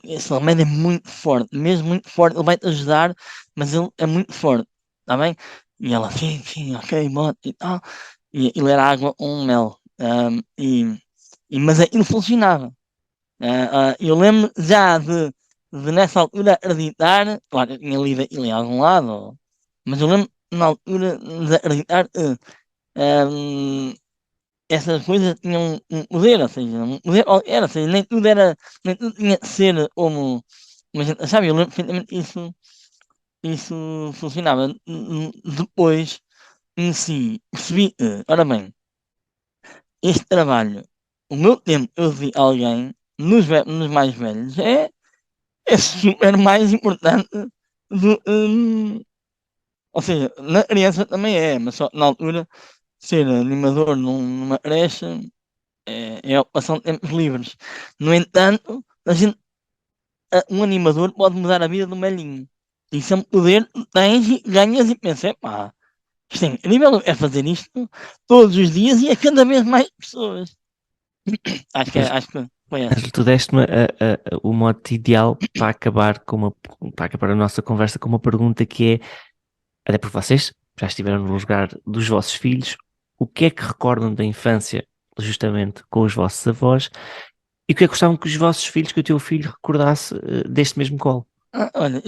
Esse remédio é muito forte, mesmo muito forte, ele vai-te ajudar, mas ele é muito forte, está bem? E ela, sim, sim, ok, bota e tal. E ele era água com mel. Mas aquilo funcionava. Eu lembro já de nessa altura acreditar, claro, eu tinha lido aquilo em algum lado, mas eu lembro na altura de acreditar que Ahm, essas coisas tinham um poder, ou seja, um poder era, ou seja, nem tudo tinha de ser como a gente achava. Eu lembro perfeitamente que isso funcionava. Depois, em si, percebi que, ora bem, este trabalho, o meu tempo eu vi alguém, nos mais velhos, é super mais importante do, ou seja, na criança também é, mas só na altura ser animador numa creche é a ocupação de tempos livres. No entanto, um animador pode mudar a vida do velhinho. Isso é um poder, tens e ganhas e pensas, pá, isto é incrível, é fazer isto todos os dias e a cada vez mais pessoas. Ângelo, Acho que foi essa. Ângelo, tu deste-me o mote ideal para acabar para acabar a nossa conversa com uma pergunta que é, até porque vocês já estiveram no lugar dos vossos filhos, o que é que recordam da infância, justamente com os vossos avós, e o que é que gostavam que os vossos filhos, que o teu filho recordasse deste mesmo colo? Olha,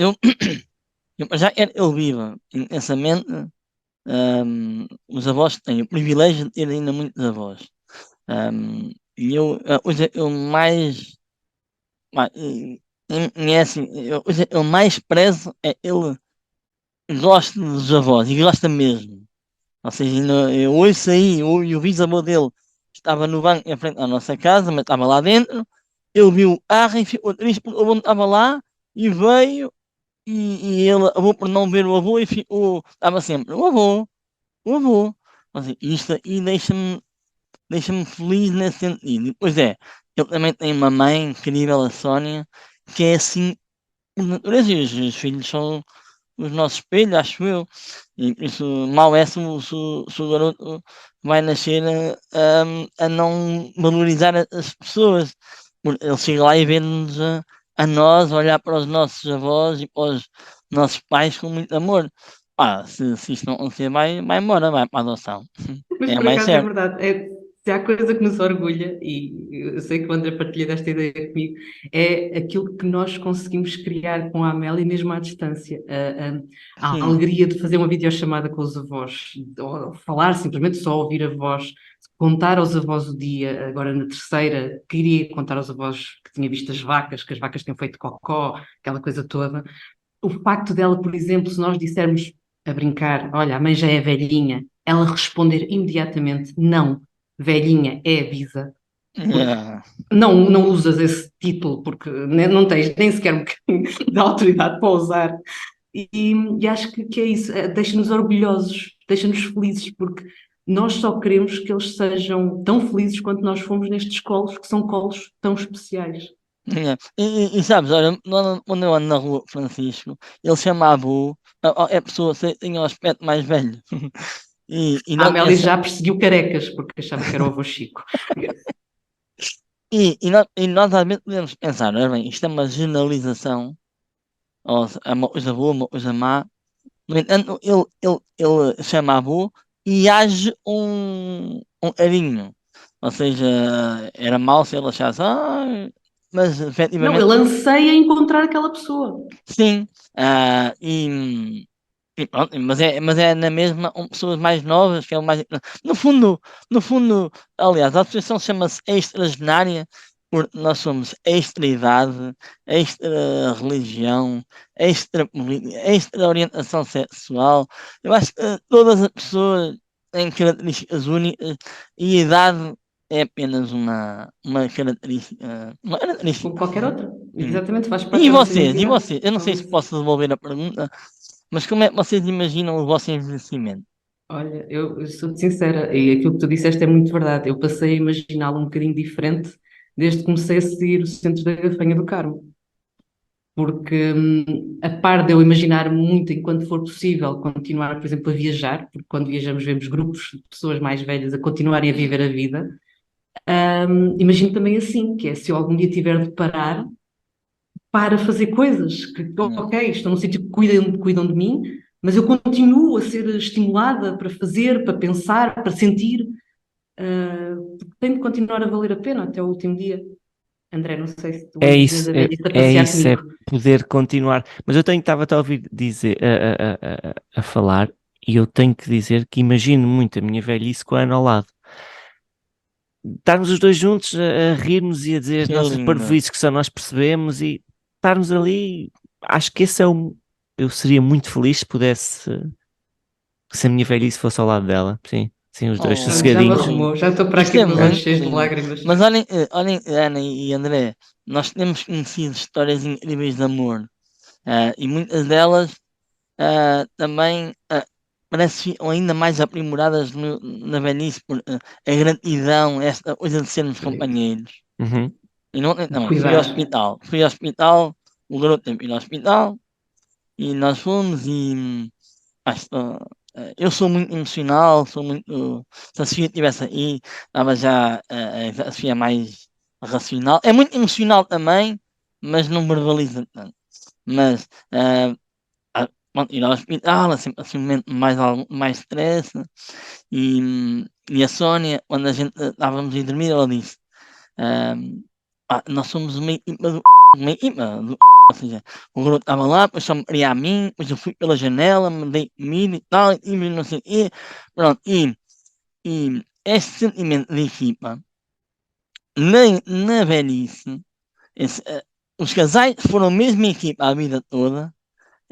já era ele viva intensamente. Os avós têm o privilégio de ter ainda muitos avós. E hoje eu mais E é assim, eu mais prezo é ele gosta dos avós e gosta mesmo. Ou seja, eu ouço aí, e o bisavô dele estava no banco em frente à nossa casa, mas estava lá dentro. Ele viu a e ficou triste porque o avô não estava lá e veio e ele acabou por não ver o avô e ficou, estava sempre, o avô. Ou seja, isto aí deixa-me feliz nesse sentido. E, pois é, ele também tem uma mãe incrível, a Sónia, que é assim por natureza, e os filhos são os nossos espelhos, acho eu. E por isso, mal é se o garoto vai nascer a não valorizar as pessoas. Porque ele chega lá e vê-nos a nós, olhar para os nossos avós e para os nossos pais com muito amor. Pá, se isto não acontecer, vai embora, vai para a adoção. Mas É por mais acaso é certo. verdade. Se há coisa que nos orgulha, e eu sei que o André partilha desta ideia comigo, é aquilo que nós conseguimos criar com a Amélia, mesmo à distância. A Sim. alegria de fazer uma videochamada com os avós, ou falar simplesmente só ouvir a voz, contar aos avós o dia. Agora na terceira, queria contar aos avós que tinha visto as vacas, que as vacas tinham feito cocó, aquela coisa toda. O facto dela, por exemplo, se nós dissermos a brincar, olha, a mãe já é velhinha, ela responder imediatamente, não, velhinha é a Bisa, porque Yeah. não usas esse título, porque não tens nem sequer um bocadinho de autoridade para usar. E, e acho que é isso, deixa-nos orgulhosos, deixa-nos felizes, porque nós só queremos que eles sejam tão felizes quanto nós fomos nestes colos, que são colos tão especiais. Yeah. E sabes, olha, quando eu ando na rua, Francisco, ele chama avô, é a pessoa que tem um aspecto mais velho. E A nós, Amélia já perseguiu carecas, porque achava que era o avô Chico. e nós às vezes podemos pensar, olha bem, isto é uma generalização, ou é uma coisa boa, uma coisa má. No entanto, ele chama avô e age um carinho. Ou seja, era mau se ele achasse, mas Não, efetivamente, ele anseia encontrar aquela pessoa. sim. E pronto, mas é na mesma pessoas mais novas, que é o mais. No fundo, no fundo, aliás, a associação chama-se extraordinária porque nós somos extra idade, extra religião, extra política, extra orientação sexual. Eu acho que todas as pessoas têm características únicas e a idade é apenas uma característica. Uma Como característica. qualquer outra. Sim. Exatamente, faz parte E da nossa vocês? E identidade. vocês? Eu não Só sei se isso. posso devolver a pergunta, mas como é que vocês imaginam o vosso envelhecimento? Olha, eu sou-te sincera, e aquilo que tu disseste é muito verdade. Eu passei a imaginá-lo um bocadinho diferente desde que comecei a seguir o Centro da Gafanha do Carmo. Porque, a par de eu imaginar muito, enquanto for possível, continuar, por exemplo, a viajar, porque quando viajamos vemos grupos de pessoas mais velhas a continuarem a viver a vida, imagino também assim, que é se eu algum dia tiver de parar para fazer coisas que, Não. ok, estou num sítio que cuidam de mim, mas eu continuo a ser estimulada para fazer, para pensar, para sentir, porque tem de continuar a valer a pena até o último dia. André, não sei se tu É imaginas isso, a é, velhice a é passear isso, é comigo. poder continuar. Mas eu estava a ouvir dizer, a falar, e eu tenho que dizer que imagino muito a minha velhice com a Ana ao lado. Estarmos os dois juntos a rir-nos e a dizer as Que nossas lindo. parvoíces que só nós percebemos e estarmos ali. Acho que esse é o. Eu seria muito feliz se pudesse, se a minha velhice fosse ao lado dela, sim, sim, os dois Oh, Olha, já me sossegadinhos. lindo. arrumou, já estou para Isto aqui é com os olhos muito cheios de lindo. lágrimas. Mas olhem, Ana e André, nós temos conhecido histórias incríveis de amor. E muitas delas também parece que ficam ainda mais aprimoradas na velhice por a gratidão, esta coisa de sermos companheiros. Uhum. E não, também Cuidar. fui ao hospital, o garoto teve que ir ao hospital e nós fomos e eu sou muito emocional, sou muito. Se a Sofia estivesse aí, estava já a Sofia mais racional. É muito emocional também, mas não verbaliza tanto. Mas pronto, ir ao hospital é sempre assim um momento mais stress. E a Sónia, quando a gente estávamos a dormir, ela disse: ah, nós somos uma equipa uma equipa ou seja, o garoto estava lá, depois só me queria a mim, depois eu fui pela janela, me dei comida e tal, e não sei o quê, pronto, e esse sentimento de equipa, na velhice, esse, os casais foram mesmo equipa a vida toda.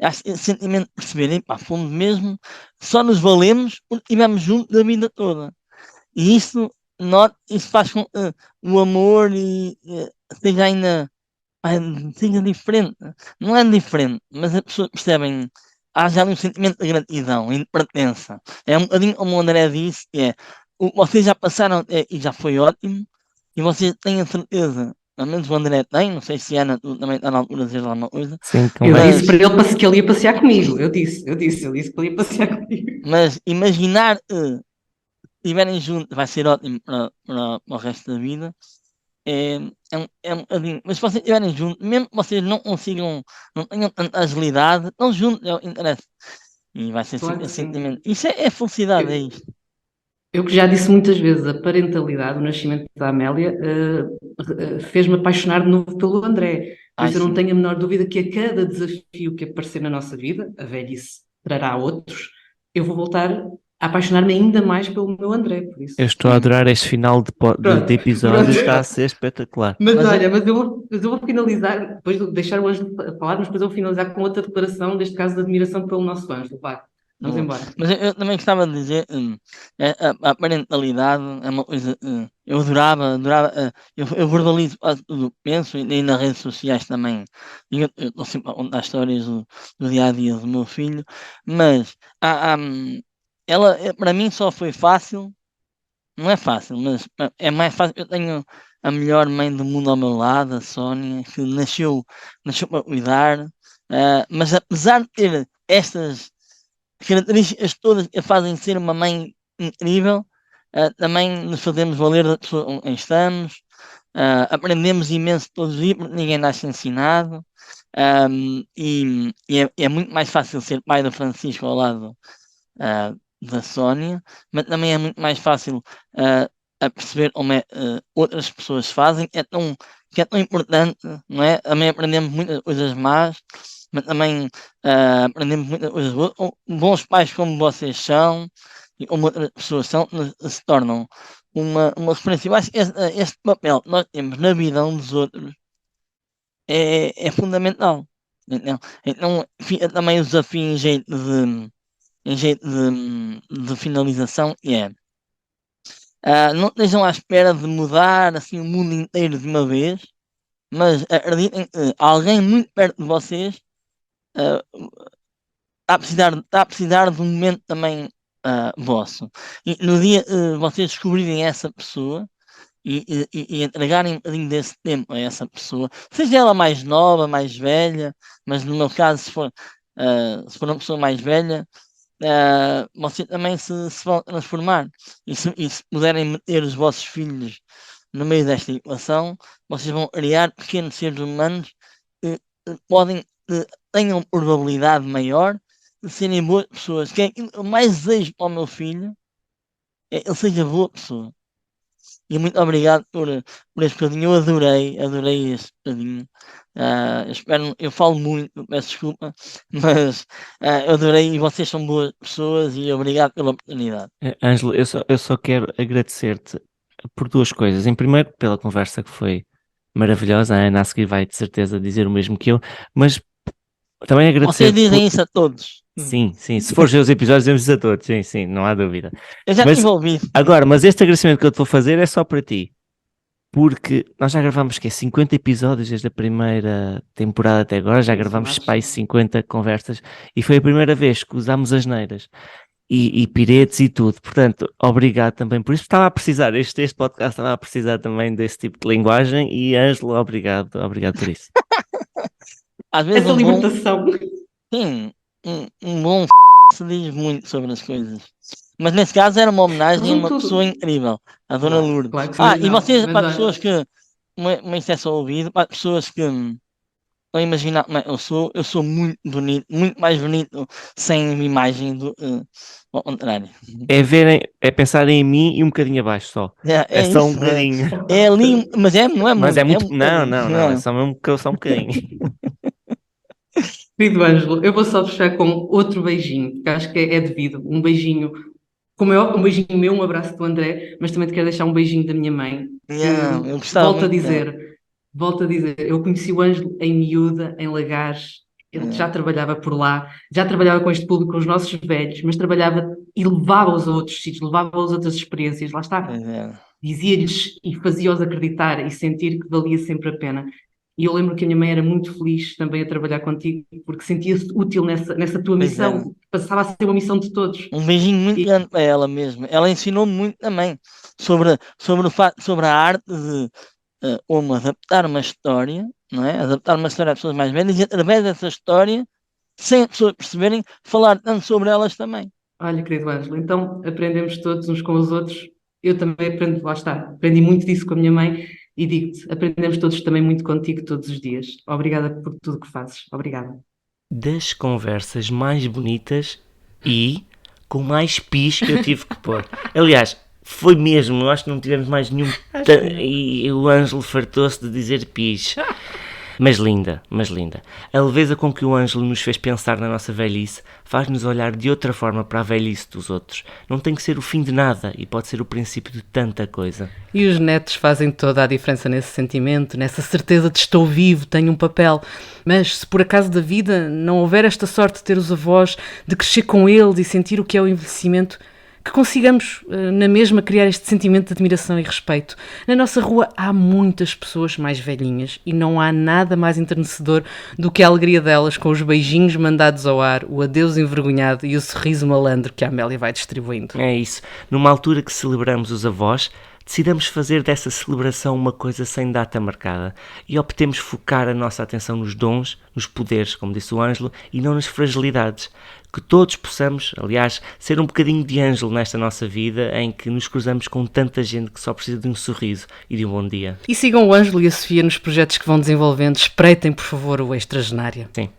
Acho que esse sentimento de perceberem, pá, fomos mesmo, só nos valemos porque estivemos juntos a vida toda. E isso faz com que o amor seja ainda pá, seja diferente. Não é diferente, mas as pessoas percebem. Há já ali um sentimento de gratidão e de pertença. É um bocadinho como o André disse, que é vocês já passaram e já foi ótimo, e vocês têm a certeza, pelo menos o André tem, não sei se a Ana tu também está na altura de dizer alguma coisa, Sim, Eu convém. disse mas, para ele que ele ia passear comigo. Eu disse que ele ia passear comigo. mas imaginar estiverem juntos vai ser ótimo para o resto da vida. É um bocadinho. Mas se vocês estiverem juntos, mesmo que vocês não consigam, não tenham tanta agilidade, estão juntos, é o que interessa. E vai ser Claro sempre que esse sim. sentimento. Isso é felicidade, é Eu, isto. eu que já disse muitas vezes, a parentalidade, o nascimento da Amélia, fez-me apaixonar de novo pelo André. Por Ai, isso eu não sim. tenho a menor dúvida que a cada desafio que aparecer na nossa vida, a velhice trará outros, eu vou voltar a apaixonar-me ainda mais pelo meu André, por Eu isso. estou a adorar este final de Pronto, episódio, pronto. está a ser espetacular. Mas Mas, olha, mas eu vou finalizar, depois de deixar o Ângelo falar, mas depois eu vou finalizar com outra declaração, neste caso de admiração pelo nosso Ângelo. Vá, vamos não- embora. mas eu também gostava de dizer, a parentalidade é uma coisa, eu adorava, eu verbalizo quase tudo o que penso e nas redes sociais também. E eu estou sempre a contar histórias do dia a dia do meu filho, mas ela, para mim só foi fácil. Não é fácil, mas é mais fácil. Eu tenho a melhor mãe do mundo ao meu lado, a Sónia, que nasceu para cuidar, mas apesar de ter estas características todas que a fazem ser uma mãe incrível, também nos fazemos valer da pessoa com quem estamos, aprendemos imenso todos os dias, porque ninguém nasce ensinado, e é muito mais fácil ser pai do Francisco ao lado da Sónia, mas também é muito mais fácil ah, a perceber como outras pessoas fazem, que é tão importante, não é? Também aprendemos muitas coisas más, mas também aprendemos muitas coisas boas. Bons pais como vocês são e como outras pessoas são, se tornam uma referência. Eu acho que este papel que nós temos na vida uns dos outros é fundamental. Então fica também o desafio em jeito de finalização, não estejam à espera de mudar assim o mundo inteiro de uma vez, mas acreditem que alguém muito perto de vocês ah, está a precisar de um momento também vosso. E no dia que vocês descobrirem essa pessoa e entregarem um bocadinho desse tempo a essa pessoa, seja ela mais nova, mais velha, mas no meu caso, se for uma pessoa mais velha, vocês também se vão transformar. E se puderem meter os vossos filhos no meio desta equação, vocês vão criar pequenos seres humanos que podem, que tenham probabilidade maior de serem boas pessoas. Que é aquilo que eu mais desejo para o meu filho, é que ele seja boa pessoa. E muito obrigado por este bocadinho. Eu adorei este bocadinho. Eu falo muito, peço desculpa, mas eu adorei e vocês são boas pessoas e obrigado pela oportunidade. Ângelo, eu só quero agradecer-te por duas coisas. Em primeiro, pela conversa que foi maravilhosa, a Ana a seguir vai de certeza dizer o mesmo que eu, mas também Vocês agradecer-te por... dizem isso a todos. Sim, sim, se for ver os episódios, dizemos isso a todos, sim, sim, não há dúvida. Eu já Mas tive ouvido. agora, mas este agradecimento que eu te vou fazer é só para ti, porque nós já gravamos, que é 50 episódios desde a primeira temporada até agora, já gravamos para aí 50 conversas, e foi a primeira vez que usámos as neiras e piretes e tudo. Portanto, obrigado também por isso. Estava a precisar, este podcast estava a precisar também desse tipo de linguagem e Ângelo, obrigado por isso. Às vezes Essa um bom, libertação. sim, um bom se diz muito sobre as coisas. Mas nesse caso era uma homenagem a Resume uma pessoa tudo. incrível, a Dona Claro, Lourdes. claro que sim, mas E não. vocês, Mas para as olha, pessoas que, uma exceção ao ouvido, para as pessoas que não imaginar como é que eu sou muito bonito, muito mais bonito sem imagem do ao contrário. É verem, é pensarem em mim e um bocadinho abaixo só. É É só um isso, bocadinho. é ali, mas não é Mas é muito, é muito. um Não, bocadinho. não, não. É só mesmo só um bocadinho. querido Ângelo, eu vou só fechar com outro beijinho, porque acho que é devido. Um beijinho, como é óbvio, um beijinho meu, um abraço do André, mas também te quero deixar um beijinho da minha mãe, que Eu gostava volto a muito dela. dizer. Volto a dizer, eu conheci o Ângelo em miúda, em Lagares, ele já trabalhava por lá, já trabalhava com este público, com os nossos velhos, mas trabalhava e levava-os a outros sítios, levava-os a outras experiências, lá está, Pois é. dizia-lhes e fazia-os acreditar e sentir que valia sempre a pena. E eu lembro que a minha mãe era muito feliz também a trabalhar contigo, porque sentia-se útil nessa tua Pois é. missão, passava a ser uma missão de todos. Um beijinho muito grande para ela mesmo. Ela ensinou-me muito também sobre a arte de adaptar uma história, não é? Adaptar uma história às pessoas mais velhas e através dessa história, sem as pessoas perceberem, falar tanto sobre elas também. Olha, querido Ângelo, então aprendemos todos uns com os outros. Eu também aprendo, lá está, aprendi muito disso com a minha mãe e digo-te, aprendemos todos também muito contigo todos os dias. Obrigada por tudo que fazes. Obrigada. Das conversas mais bonitas e com mais pis que eu tive que pôr. Aliás, foi mesmo, eu acho que não tivemos mais nenhum. E o Ângelo fartou-se de dizer pis. Mas linda, mas linda. A leveza com que o Ângelo nos fez pensar na nossa velhice faz-nos olhar de outra forma para a velhice dos outros. Não tem que ser o fim de nada e pode ser o princípio de tanta coisa. E os netos fazem toda a diferença nesse sentimento, nessa certeza de estou vivo, tenho um papel. Mas se por acaso da vida não houver esta sorte de ter os avós, de crescer com eles e sentir o que é o envelhecimento, que consigamos na mesma criar este sentimento de admiração e respeito. Na nossa rua há muitas pessoas mais velhinhas e não há nada mais enternecedor do que a alegria delas com os beijinhos mandados ao ar, o adeus envergonhado e o sorriso malandro que a Amélia vai distribuindo. É isso. Numa altura que celebramos os avós, decidamos fazer dessa celebração uma coisa sem data marcada e optemos focar a nossa atenção nos dons, nos poderes, como disse o Ângelo, e não nas fragilidades. Que todos possamos, aliás, ser um bocadinho de Ângelo nesta nossa vida em que nos cruzamos com tanta gente que só precisa de um sorriso e de um bom dia. E sigam o Ângelo e a Sofia nos projetos que vão desenvolvendo. Espreitem, por favor, o Extragenária. Sim.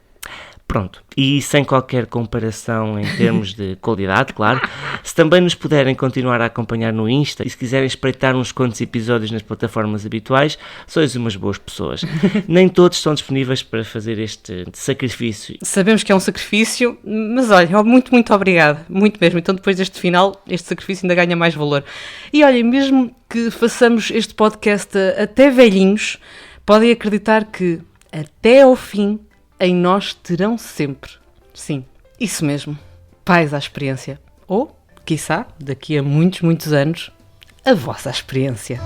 Pronto, e sem qualquer comparação em termos de qualidade, claro, se também nos puderem continuar a acompanhar no Insta e se quiserem espreitar uns quantos episódios nas plataformas habituais, sois umas boas pessoas. Nem todos estão disponíveis para fazer este sacrifício. Sabemos que é um sacrifício, mas olha, muito obrigada, muito mesmo. Então depois deste final, este sacrifício ainda ganha mais valor. E olha, mesmo que façamos este podcast até velhinhos, podem acreditar que até ao fim em nós terão sempre, sim, isso mesmo, pais à experiência. Ou, quiçá, daqui a muitos anos, a vossa experiência.